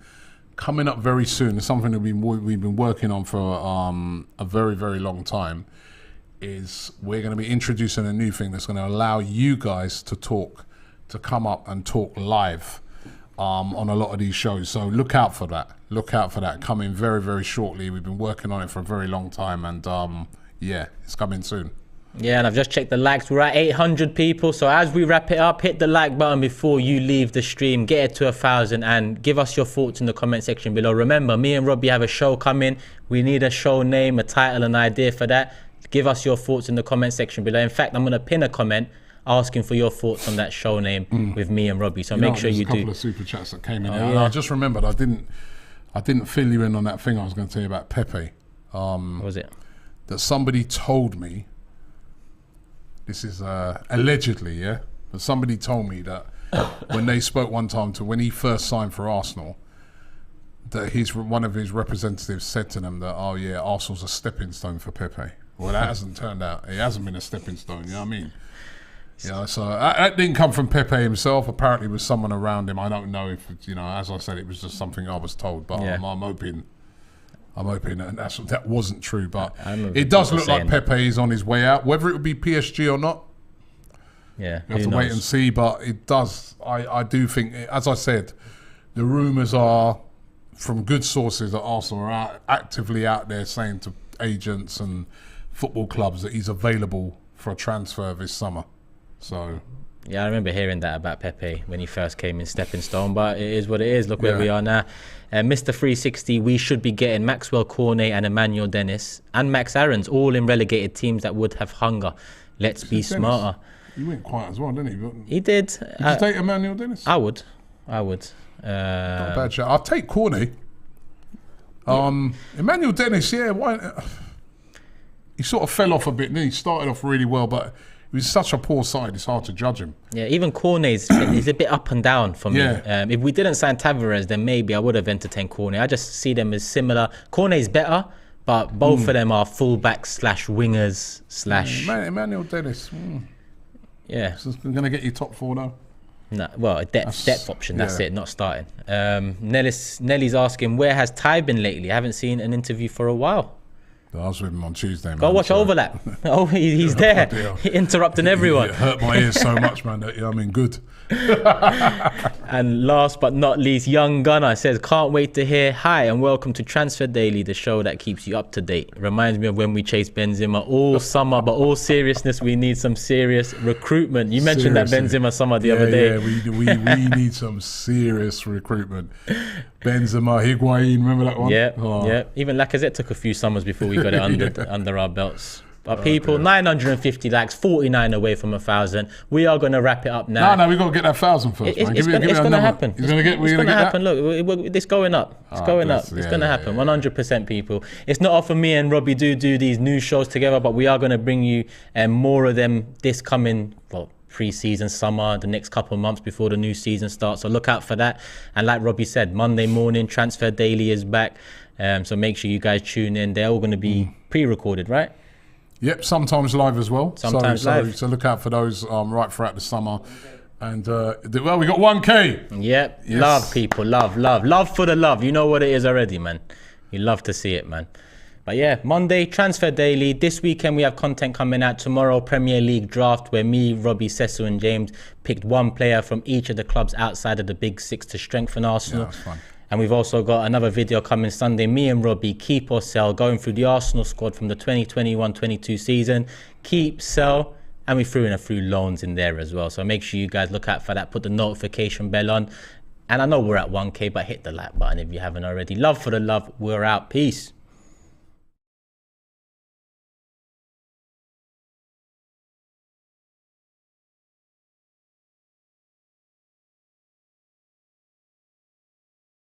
Coming up very soon, it's something that we've been working on for a very, very long time, is we're going to be introducing a new thing that's going to allow you guys to come up and talk live on a lot of these shows. So look out for that. Look out for that. Coming very, very shortly. We've been working on it for a very long time, and yeah, it's coming soon. Yeah, and I've just checked the likes. We're at 800 people. So as we wrap it up, hit the like button before you leave the stream. Get it to 1,000 and give us your thoughts in the comment section below. Remember, me and Robbie have a show coming. We need a show name, a title, an idea for that. Give us your thoughts in the comment section below. In fact, I'm going to pin a comment asking for your thoughts on that show name with me and Robbie. So make sure you do. There's a couple of super chats that came in. And I just remembered I didn't fill you in on that thing I was going to tell you about Pepe. What was it? That somebody told me. This is allegedly, yeah. But somebody told me that when they spoke one time to when he first signed for Arsenal, that one of his representatives said to them that, oh yeah, Arsenal's a stepping stone for Pepe. Well, that hasn't turned out. It hasn't been a stepping stone. You know what I mean? Yeah, so that didn't come from Pepe himself. Apparently, it was someone around him. I don't know if, as I said, it was just something I was told. But yeah. I'm hoping that wasn't true. But it does look like Pepe is on his way out. Whether it would be PSG or not, yeah, you have to wait and see. But it does. I do think, as I said, the rumours are from good sources that Arsenal are actively out there saying to agents and football clubs that he's available for a transfer this summer. So yeah, I remember hearing that about Pepe when he first came in stepping stone, but it is what it is. Look where we are now. Mr. 360, we should be getting Maxwell Cornet and Emmanuel Dennis and Max Aarons, all in relegated teams that would have hunger. Let's be smarter. He went quiet as well, didn't he? He did. Did you take Emmanuel Dennis? I would. Not a bad shot. I'll take Cornet. Emmanuel Dennis, yeah, why? He sort of fell off a bit, and he started off really well, but it was such a poor side, it's hard to judge him. Yeah, even Cornet's is a bit up and down for me. Yeah. If we didn't sign Tavares, then maybe I would have entertained Cornet. I just see them as similar. Cornet's better, but both of them are fullbacks / wingers / Emmanuel Dennis. Yeah. So it's going to get you top 4 now? No, well, a depth option, that's it, not starting. Nelly's asking, where has Ty been lately? I haven't seen an interview for a while. I was with him on Tuesday, man. Go watch Overlap. Oh, he's there. Interrupting everyone. It hurt my ears so much, man. Good. And last but not least, Young Gunner says, can't wait to hear hi and welcome to Transfer Daily, the show that keeps you up to date. Reminds me of when we chased Benzema all summer, but all seriousness, we need some serious recruitment. You mentioned that Benzema summer the other day. Yeah, we need some serious recruitment. Benzema, Higuain, remember that one? Yeah. Even Lacazette took a few summers before we got it under our belts. But people, 950 likes, 49 away from 1,000. We are going to wrap it up now. No, we've got to get that 1,000 first. It's going to happen. It's going to happen. Look, it's going up. It's going up. It's going to happen. 100%, people. It's not often me and Robbie do these new shows together, but we are going to bring you more of them this coming, pre-season, summer, the next couple of months before the new season starts. So look out for that. And like Robbie said, Monday morning, Transfer Daily is back. So make sure you guys tune in. They're all going to be pre-recorded, right? Yep, sometimes live as well. Sometimes live. So look out for those right throughout the summer. And well, we got 1K. Yep, yes. Love people, love for the love. You know what it is already, man. You love to see it, man. But yeah, Monday, Transfer Daily. This weekend we have content coming out. Tomorrow, Premier League draft, where me, Robbie, Cecil and James picked one player from each of the clubs outside of the big six to strengthen Arsenal. Yeah, that's fun. And we've also got another video coming Sunday. Me and Robbie, keep or sell, going through the Arsenal squad from the 2021-22 season. Keep, sell, and we threw in a few loans in there as well. So make sure you guys look out for that. Put the notification bell on. And I know we're at 1K, but hit the like button if you haven't already. Love for the love. We're out. Peace.